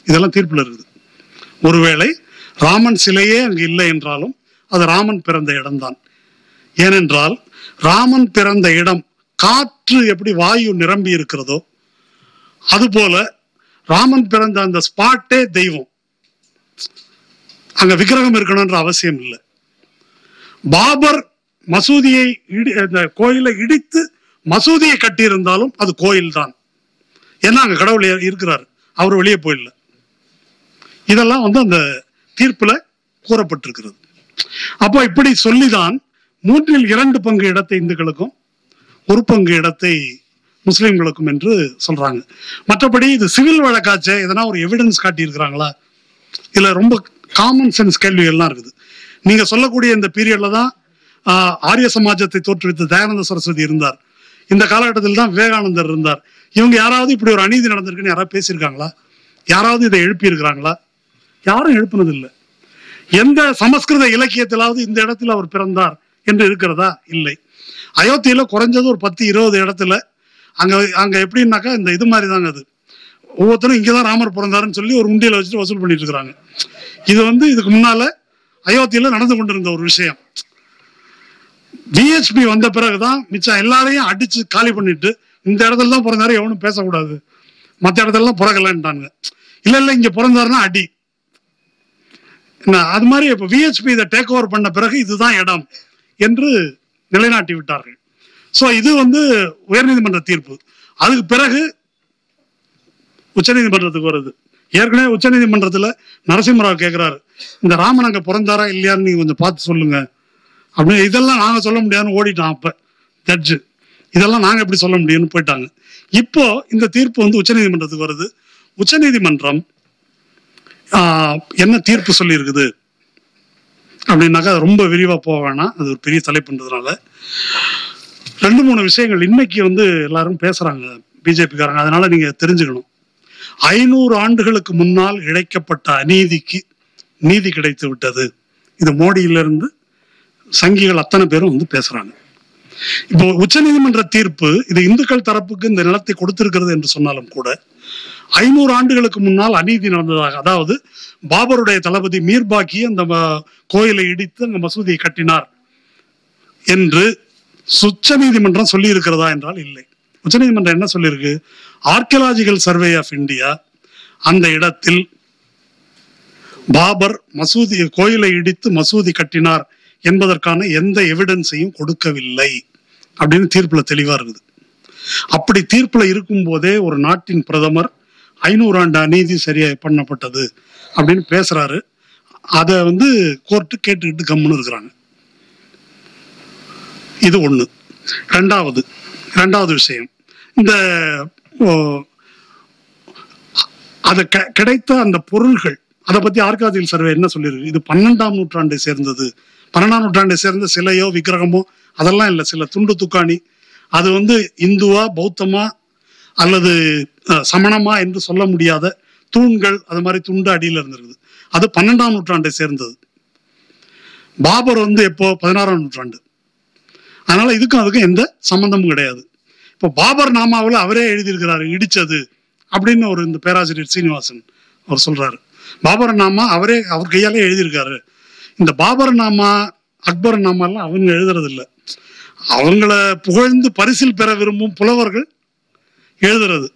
இதெல்லாம் தீர்ப்புல இருக்குது. ஒருவேளை ராமன் சிலையே அங்கு இல்லை என்றாலும் அது ராமன் பிறந்த இடம்தான். ஏனென்றால் ராமன் பிறந்த இடம், காற்று எப்படி வாயு நிரம்பி இருக்கிறதோ அதுபோல ராமன் பிறந்த அந்த ஸ்பாட்டே தெய்வம். அங்க விக்கிரகம் இருக்கணும்ன்ற அவசியம் இல்லை. பாபர் மசூதியை கோயிலை இடித்து மசூதியை கட்டி இருந்தாலும் அது கோயில் தான். ஏன்னா அங்க கடவுள் இருக்கிறார், அவர் வெளியே போயிடல. இதெல்லாம் அந்த தீர்ப்புல கூறப்பட்டிருக்கிறது. அப்போ இப்படி சொல்லிதான் 2/3 பங்கு இடத்தை இந்துக்களுக்கும் 1 பங்கு இடத்தை முஸ்லிம்களுக்கும் என்று சொல்றாங்க. மற்றபடி இது சிவில் வழக்காச்சே, எதனா ஒரு எவிடன்ஸ் காட்டி இருக்கிறாங்களா? இதுல ரொம்ப காமன் சென்ஸ் கேள்விகள்லாம் இருக்குது. நீங்க சொல்லக்கூடிய இந்த பீரியட்ல தான் ஆரிய சமாஜத்தை தோற்றுவித்த தயானந்த சரஸ்வதி இருந்தார். இந்த காலகட்டத்தில் தான் விவேகானந்தர் இருந்தார். இவங்க யாராவது இப்படி ஒரு அநீதி நடந்திருக்குன்னு யாராவது பேசியிருக்காங்களா? யாராவது இதை எழுப்பி இருக்கிறாங்களா? யாரும் எழுப்பினது இல்லை. எந்த சமஸ்கிருத இலக்கியத்திலாவது இந்த இடத்துல அவர் பிறந்தார் என்று இருக்கிறதா? இல்லை. அயோத்தியில குறைஞ்சது ஒரு 10-20 இடத்துல அங்க எப்படின்னாக்கா இந்த இது மாதிரி தாங்க. அது ஒவ்வொருத்தரும் இங்கதான் ராமர் பிறந்தாருன்னு சொல்லி ஒரு உண்டியல வச்சுட்டு வசூல் பண்ணிட்டு இருக்கிறாங்க. இது இதுக்கு முன்னால அயோத்தியில நடந்து கொண்டிருந்த ஒரு விஷயம். விஹெச்பி வந்த பிறகுதான் மிச்சம் எல்லாரையும் அடிச்சு காலி பண்ணிட்டு இந்த இடத்துல தான் பிறந்தாரு, எவனும் பேசக்கூடாது, மற்ற இடத்துல பிறகலன்ட்டாங்க. இல்ல இங்க பிறந்தாருன்னா அடி. அது மாதிரி இப்ப விஹெச்பி இதை டேக் ஓவர் பண்ண பிறகு இதுதான் இடம் என்று நிலைநாட்டி விட்டார்கள். சோ இது உயர்நீதிமன்ற தீர்ப்பு. அதுக்கு பிறகு உச்சநீதிமன்றத்துக்கு வருது. ஏற்கனவே உச்சநீதிமன்றத்துல நரசிம்மராவ் கேட்கிறாரு, இந்த ராமன் அங்க பிறந்தாரா இல்லையான்னு நீங்க கொஞ்சம் பார்த்து சொல்லுங்க அப்படின்னு. இதெல்லாம் நாங்க சொல்ல முடியாதுன்னு ஓடிட்டான் அப்ப ஜட்ஜு. இதெல்லாம் நாங்க எப்படி சொல்ல முடியும்னு போயிட்டாங்க. இப்போ இந்த தீர்ப்பு உச்சநீதிமன்றத்துக்கு வருது. உச்சநீதிமன்றம் என்ன தீர்ப்பு சொல்லி இருக்குது அப்படின்னாக்கா ரொம்ப விரிவா போக வேணாம், அது ஒரு பெரிய தலைப்புன்றதுனால 2-3 விஷயங்கள் இன்னைக்கு எல்லாரும் பேசுறாங்க பிஜேபிக்காரங்க, அதனால நீங்க தெரிஞ்சுக்கணும். 500 ஆண்டுகளுக்கு முன்னால் இழைக்கப்பட்ட அநீதிக்கு நீதி கிடைத்து விட்டது. இது மோடியிலிருந்து சங்கிகள் அத்தனை பேரும் பேசுறாங்க. இப்போ உச்சநீதிமன்ற தீர்ப்பு இது இந்துக்கள் தரப்புக்கு இந்த நிலத்தை கொடுத்திருக்கிறது என்று சொன்னாலும் கூட 500 ஆண்டுகளுக்கு முன்னால் அநீதி நடந்ததாக, அதாவது பாபருடைய தளபதி மீர்பாக்கி அந்த கோயிலை இடித்து அங்க மசூதியை கட்டினார் என்று உச்சநீதிமன்றம் சொல்லி இருக்கிறதா என்றால் இல்லை. உச்சநீதிமன்றம் என்ன சொல்லியிருக்கு? ஆர்கியலாஜிக்கல் சர்வே ஆஃப் இந்தியா அந்த இடத்தில் பாபர் கோயிலை இடித்து மசூதி கட்டினார் என்பதற்கான எந்த எவிடன்ஸையும் கொடுக்கவில்லை அப்படின்னு தீர்ப்புல தெளிவா இருக்குது. அப்படி தீர்ப்புல இருக்கும் போதே ஒரு நாட்டின் பிரதமர் 500 ஆண்டு அநீதி சரியா பண்ணப்பட்டது அப்படின்னு பேசுறாரு. அத கோர்ட்டு கேட்டுக்கிட்டு கம்முன்னு இருக்கிறாங்க. இது ஒண்ணு. ரெண்டாவது விஷயம், இந்த அது கிடைத்த அந்த பொருள்கள், அதை பத்தி ஆர்கியாலஜிக்கல் சர்வே என்ன சொல்லியிருக்கு? இது 12ஆம் நூற்றாண்டை சேர்ந்தது. 12ஆம் நூற்றாண்டை சேர்ந்த சிலையோ விக்கிரகமோ அதெல்லாம் இல்லை, சில துண்டு துக்காணி. அது இந்துவா பௌத்தமா அல்லது சமணமா என்று சொல்ல முடியாத தூண்கள், அது மாதிரி துண்டு அடியில் இருந்திருக்குது. அது 12ஆம் நூற்றாண்டை சேர்ந்தது. பாபர் எப்போ 16ஆம் நூற்றாண்டு. அதனால இதுக்கும் அதுக்கும் எந்த சம்பந்தமும் கிடையாது. இப்போ பாபர் நாமாவில் அவரே எழுதியிருக்கிறாரு இடிச்சது அப்படின்னு இந்த பேராசிரியர் சீனிவாசன் அவர் சொல்றாரு. பாபர் நாமா அவர் கையாலே எழுதியிருக்காரு. இந்த பாபர் நாமா அக்பர் நாமா எல்லாம் அவங்க எழுதுறது இல்லை, அவங்கள புகழ்ந்து பரிசில் பெற விரும்பும் புலவர்கள் எழுதுறது.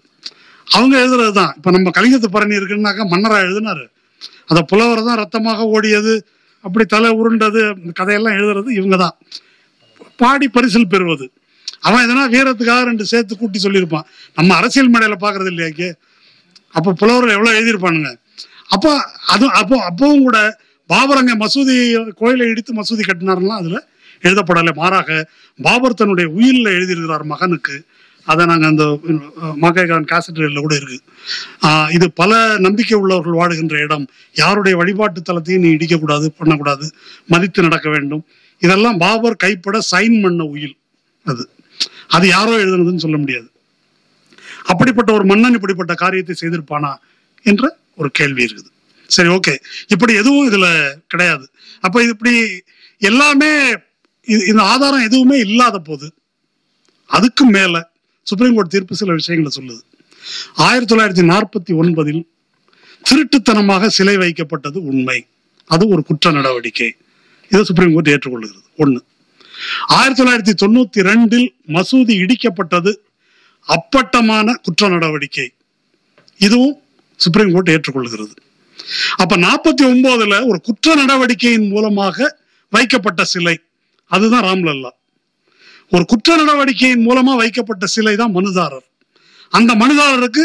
அவங்க எழுதுறது தான். இப்ப நம்ம கலிங்கத்து பரணி இருக்குன்னாக்கா மன்னரா எழுதினாரு, அந்த புலவர் தான் ரத்தமாக ஓடியது, அப்படி தலை உருண்டது, கதையெல்லாம் எழுதுறது இவங்க தான். பாடி பரிசில் பெறுவது. அவன் எதனா வீரத்துக்காக 2 சேர்த்து கூட்டி சொல்லியிருப்பான். நம்ம அரசியல் மேடையில பாக்குறது இல்லையாக்கே. அப்ப புலவர்கள் எவ்வளவு எழுதியிருப்பானுங்க. அப்பவும் கூட பாபர் அங்க கோயிலை இடித்து மசூதி கட்டினார்லாம் அதுல எழுதப்படலை. மாறாக பாபர் தன்னுடைய உயிரில் எழுதியிருக்கிறார் மகனுக்கு. அதை நாங்க அந்த மகான் காசட்ல கூட இருக்கு. இது பல நம்பிக்கை உள்ளவர்கள் வாழுகின்ற இடம், யாருடைய வழிபாட்டு தலத்தையும் நீ இடிக்கக்கூடாது, பண்ணக்கூடாது, மதித்து நடக்க வேண்டும். இதெல்லாம் பாபர் கைப்பட சைன் பண்ண உயில். அது யாரோ எழுதுனதுன்னு சொல்ல முடியாது. அப்படிப்பட்ட ஒரு மன்னன் இப்படிப்பட்ட காரியத்தை செய்திருப்பானா என்ற ஒரு கேள்வி இருக்குது. சரி, ஓகே, இப்படி எதுவும் இதுல கிடையாது. அப்ப இது இப்படி எல்லாமே இந்த ஆதாரம் எதுவுமே இல்லாத போது அதுக்கு மேல சுப்ரீம் கோர்ட் தீர்ப்பு சில விஷயங்களை சொல்லுது. 1949 திருட்டுத்தனமாக சிலை வைக்கப்பட்டது உண்மை, அது ஒரு குற்ற நடவடிக்கை. இதை சுப்ரீம் கோர்ட் ஏற்றுக்கொள்ளுகிறது. 1. 1992 மசூதி இடிக்கப்பட்டது அப்பட்டமான குற்ற நடவடிக்கை, இதுவும் சுப்ரீம் கோர்ட் ஏற்றுக்கொள்கிறது. அப்ப 49 ஒரு குற்ற நடவடிக்கையின் மூலமாக வைக்கப்பட்ட சிலை, அதுதான் ராம்லல்லா. ஒரு குற்ற நடவடிக்கையின் மூலமா வைக்கப்பட்ட சிலை தான் மனுதாரர். அந்த மனுதாரருக்கு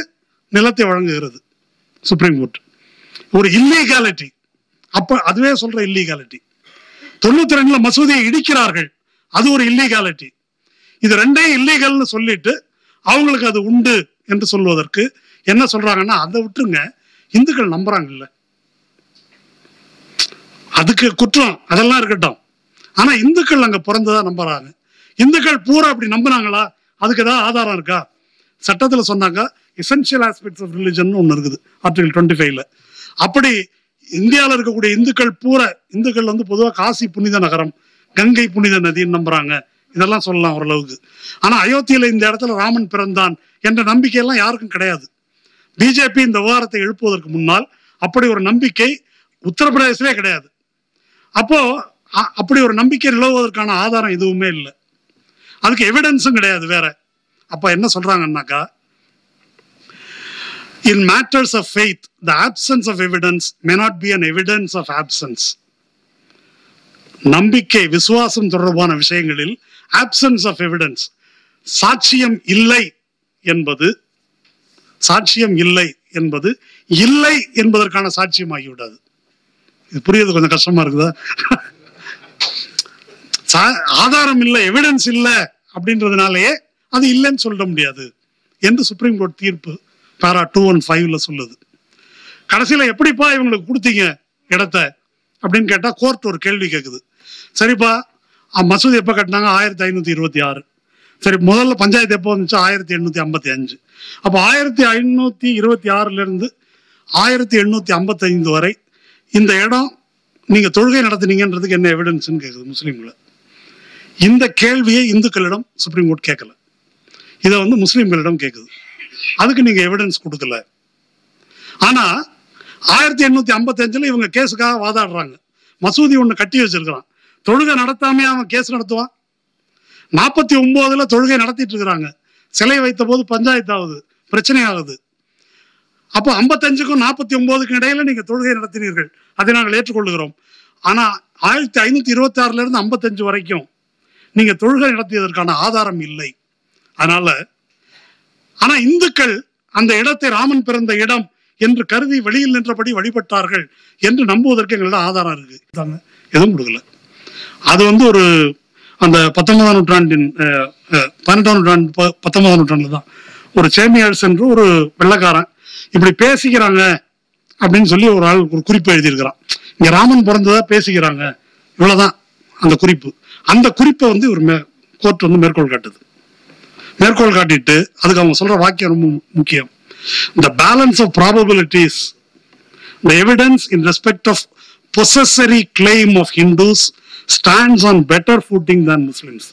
நிலத்தை வழங்குகிறது சுப்ரீம் கோர்ட். ஒரு இல்லீகாலிட்டி, அப்ப அதுவே சொல்ற இல்லீகாலிட்டி. 92 மசூதியை இடிக்கிறார்கள், அது ஒரு இல்லீகாலிட்டி. இது ரெண்டையும் இல்லீகல்னு சொல்லிட்டு அவங்களுக்கு அது உண்டு என்று சொல்வதற்கு என்ன சொல்றாங்கன்னா, அதை விட்டுருங்க, இந்துக்கள் நம்புறாங்கல்ல, அதுக்கு குற்றம், அதெல்லாம் இருக்கட்டும். ஆனா இந்துக்கள் அங்க பிறந்ததா நம்புறாங்க. இந்துக்கள் பூரா அப்படி நம்புனாங்களா? அதுக்கு ஏதாவது ஆதாரம் இருக்கா? சட்டத்துல சொன்னாங்க எசென்ஷியல் ஆஸ்பெக்ட்ஸ் ஆஃப் ரிலிஜன் ஒன்று இருக்குது ஆர்டிகல் 25ல. அப்படி இந்தியாவில் இருக்கக்கூடிய இந்துக்கள் வந்து பொதுவாக காசி புனித நகரம், கங்கை புனித நதின்னு நம்புறாங்க. இதெல்லாம் சொல்லலாம் ஓரளவுக்கு. ஆனா அயோத்தியில இந்த இடத்துல ராமன் பிறந்தான் என்ற நம்பிக்கையெல்லாம் யாருக்கும் கிடையாது. பிஜேபி இந்த விவகாரத்தை எழுப்புவதற்கு முன்னால் அப்படி ஒரு நம்பிக்கை உத்தரப்பிரதேசத்திலே கிடையாது. அப்போ அப்படி ஒரு நம்பிக்கை நிலவுவதற்கான ஆதாரம் எதுவுமே இல்லை, அதுக்கு எவிடன்ஸும் கிடையாது வேற. அப்ப என்ன சொல்றாங்கன்னாக்கா, in matters of faith the absence of evidence may not be an evidence of absence. நம்பிக்கை விசுவாசம் தொடர்பான விஷயங்களில் absence of evidence, சாட்சியம் இல்லை என்பது இல்லை என்பதற்கான சாட்சியம் ஆகிவிடாது. இது புரியுது, கொஞ்சம் கஷ்டமா இருக்குதா? ஆதாரம் இல்லை, எவிடன்ஸ் இல்லை அப்படின்றதுனாலயே அது இல்லைன்னு சொல்ல முடியாது என்று சுப்ரீம் கோர்ட் தீர்ப்பு பாரா 215ல சொல்லுது. கடைசியில எப்படிப்பா இவங்களுக்கு கொடுத்தீங்க இடத்த அப்படின்னு கேட்டா கோர்ட் ஒரு கேள்வி கேட்குது. சரிப்பா, மசூதி எப்ப கட்டினாங்க? 1526. சரி, முதல்ல பஞ்சாயத்து எப்போ வந்துச்சு? 1855. அப்போ 1526ல இருந்து 1855 வரை இந்த இடம் நீங்க தொழுகை நடத்தினீங்கன்றதுக்கு என்ன எவிடன்ஸ்ன்னு கேட்குது முஸ்லீம்களை. இந்த கேள்வியை இந்துக்களிடம் சுப்ரீம் கோர்ட் கேட்கல, இதை வந்து முஸ்லீம்களிடம் கேட்குது. அதுக்கு நீங்க எவிடன்ஸ் கொடுக்கல. ஆனா 1855ல இவங்க கேஸுக்காக வாதாடுறாங்க. மசூதி ஒண்ணு கட்டி வச்சிருக்கிறான், தொழுகை நடத்தாமே அவன் கேஸ் நடத்துவான். 49ல தொழுகை நடத்திட்டு இருக்கிறாங்க, சிலை வைத்த போது பஞ்சாயத்து ஆகுது, பிரச்சனை ஆகுது. அப்போ 55க்கும் 49க்கும் இடையில நீங்க தொழுகை நடத்தினீர்கள், அதை நாங்கள் ஏற்றுக்கொள்கிறோம். ஆனா 1526ல இருந்து 55 வரைக்கும் நீங்க தொழுகை நடத்தியதற்கான ஆதாரம் இல்லை. அதனால ஆனா இந்துக்கள் அந்த இடத்தை ராமன் பிறந்த இடம் என்று கருதி வெளியில் நின்றபடி வழிபட்டார்கள் என்று நம்புவதற்கு எங்களிடம் ஆதாரம் இருக்கு. எதுவும் கொடுக்கல. அது வந்து ஒரு அந்த 19ஆம் நூற்றாண்டின் 12ஆம் நூற்றாண்டு 19ஆம் நூற்றாண்டுல தான் ஒரு சேமியால்ஸ் என்று ஒரு வெள்ளக்காரன் இப்படி பேசிக்கிறாங்க அப்படின்னு சொல்லி ஒரு ஆள் ஒரு குறிப்பு எழுதியிருக்கிறான். இங்க ராமன் பிறந்ததா பேசிக்கிறாங்க, இவ்வளவுதான் அந்த குறிப்பு. அந்த குறிப்பை வந்து ஒரு கோர்ட் வந்து மேற்கோள் காட்டிட்டு அதுக்கு அவங்க சொல்ற வாக்கியம் ரொம்ப முக்கியம். The balance of probabilities, the evidence in respect of possessory claim of Hindus stands on better footing than Muslims.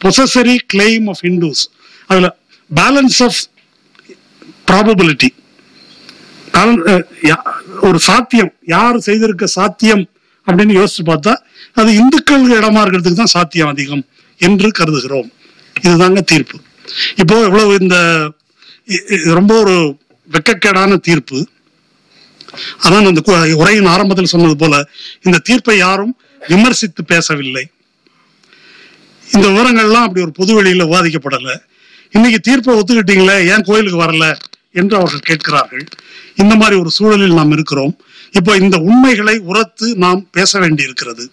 Possessory claim of Hindus, அதுல balance of probability, ஒரு சாத்தியம், யார் செய்திருக்க சாத்தியம் அப்படின்னு யோசிச்சு பார்த்தா அது இந்துக்கள் இடமா இருக்கிறதுக்கு தான் சாத்தியம் அதிகம் என்று கருதுகிறோம். இதுதாங்க தீர்ப்பு. இப்போ இவ்வளவு இந்த ரொம்ப ஒரு வெட்கக்கேடான தீர்ப்பு. அதான் அந்த உரையின் ஆரம்பத்தில் சொன்னது போல இந்த தீர்ப்பை யாரும் விமர்சித்து பேசவில்லை. இந்த விவரங்கள்லாம் அப்படி ஒரு பொது வெளியில விவாதிக்கப்படலை. இன்னைக்கு தீர்ப்பை ஒத்துக்கிட்டீங்களே, ஏன் கோயிலுக்கு வரல என்று அவர்கள் கேட்கிறார்கள். இந்த மாதிரி ஒரு சூழலில் நாம் இருக்கிறோம். இப்போ இந்த உண்மைகளை உரத்து நாம் பேச வேண்டி இருக்கிறது.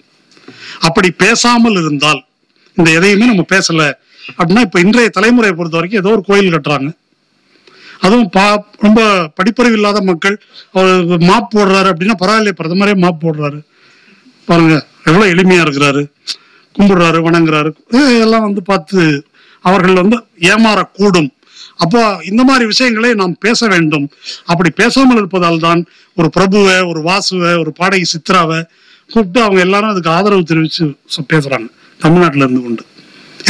அப்படி பேசாமல் இருந்தால், இந்த எதையுமே நம்ம பேசல அப்படின்னா, இப்ப இன்றைய தலைமுறையை பொறுத்த வரைக்கும் ஏதோ ஒரு கோயில் கட்டுறாங்க, அதுவும் ரொம்ப படிப்பறிவு இல்லாத மக்கள். அவர் மாப் போடுறாரு அப்படின்னா பரவாயில்ல, பிரதமரே மாப் போடுறாரு பாருங்க, எவ்வளவு எளிமையா இருக்கிறாரு, கும்பிடுறாரு, வணங்குறாரு, எல்லாம் வந்து பார்த்து அவர்கள் வந்து ஏமாறக்கூடும். அப்போ இந்த மாதிரி விஷயங்களை நாம் பேச வேண்டும். அப்படி பேசாமல் இருப்பதால் தான் ஒரு பிரபுவை, ஒரு வாசுவை, ஒரு பாடகி சித்ராவை கூப்பிட்டு அவங்க எல்லாரும் அதுக்கு ஆதரவு தெரிவிச்சு பேசுறாங்க தமிழ்நாட்டில இருந்து கொண்டு.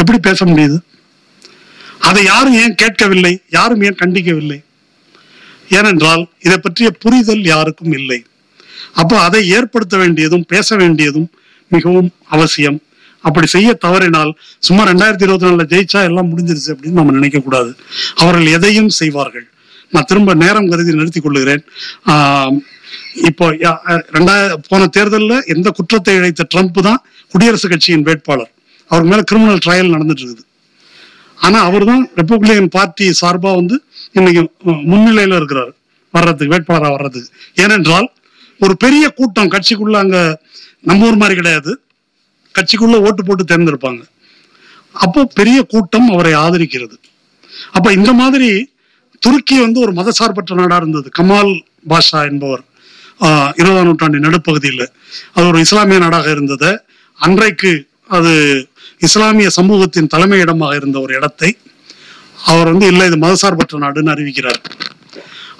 எப்படி பேச முடியுது? அதை யாரும் ஏன் கேட்கவில்லை, யாரும் ஏன் கண்டிக்கவில்லை? ஏனென்றால் இதை பற்றிய புரிதல் யாருக்கும் இல்லை. அப்போ அதை ஏற்படுத்த வேண்டியதும் பேச வேண்டியதும் மிகவும் அவசியம். அப்படி செய்ய தவறினால் சும்மா 2024 ஜெயிச்சா எல்லாம் முடிஞ்சிருச்சு அப்படின்னு நம்ம நினைக்க கூடாது. அவர்கள் எதையும் செய்வார்கள். நான் திரும்ப நேரம் கருதி நிறுத்திக் கொள்ளுகிறேன். இப்போ போன தேர்தலில் எந்த குற்றத்தை இழைத்த ட்ரம்ப் தான் குடியரசுக் கட்சியின் வேட்பாளர். அவர் மேல கிரிமினல் ட்ரையல் நடந்துட்டு இருக்குது. ஆனா அவர் தான் ரிப்பப்ளிகன் பார்ட்டி சார்பா வந்து இன்னைக்கு முன்னிலையில இருக்கிறார் வர்றதுக்கு, வேட்பாளராக வர்றதுக்கு. ஏனென்றால் ஒரு பெரிய கூட்டம் கட்சிக்குள்ள, அங்க நம்ம ஊர் மாதிரி கிடையாது, கட்சிக்குள்ள ஓட்டு போட்டு தேர்ந்தெடுப்பாங்க. அப்போ பெரிய கூட்டம் அவரை ஆதரிக்கிறது. அப்ப இந்த மாதிரி துருக்கி வந்து ஒரு மதசார்பற்ற நாடா இருந்தது. கமால் பாஷா என்பவர் 20ஆம் நூற்றாண்டின் நடுப்பகுதியில் அது ஒரு இஸ்லாமிய நாடாக இருந்தது. அன்றைக்கு அது இஸ்லாமிய சமூகத்தின் தலைமையிடமாக இருந்த ஒரு இடத்தை அவர் இல்லை, இது மதசார்பற்ற நாடுன்னு அறிவிக்கிறார்.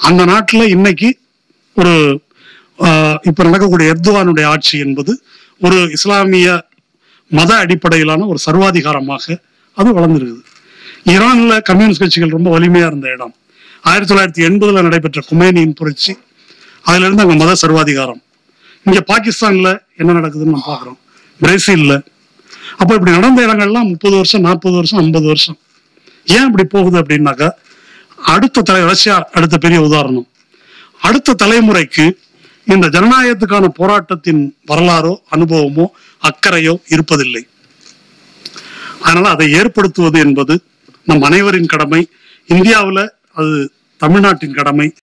அந்த நாட்டுல இன்னைக்கு ஒரு இப்ப நடக்கக்கூடிய எர்துவானுடைய ஆட்சி என்பது ஒரு இஸ்லாமிய மத அடிப்படையிலான ஒரு சர்வாதிகாரமாக அது வளர்ந்துருக்குது. ஈரான்ல கம்யூனிஸ்ட் கட்சிகள் ரொம்ப வலிமையா இருந்த இடம். 1980 நடைபெற்ற குமேனியின் புரட்சி, அதுல இருந்து அங்க மத சர்வாதிகாரம். இங்க பாகிஸ்தான்ல என்ன நடக்குதுன்னு நம்ம பாக்குறோம், பிரேசில்ல. அப்ப இப்படி நடந்த இடங்கள்லாம் 30 வருஷம் 40 வருஷம் 50 வருஷம். ஏன் இப்படி போகுது அப்படின்னாக்கா, ரஷ்யா அடுத்த பெரிய உதாரணம். அடுத்த தலைமுறைக்கு இந்த ஜனநாயகத்துக்கான போராட்டத்தின் வரலாறோ அனுபவமோ அக்கறையோ இருப்பதில்லை. அதனால அதை ஏற்படுத்துவது என்பது நம் அனைவரின் கடமை. இந்தியாவில் அது தமிழ்நாட்டின் கடமை.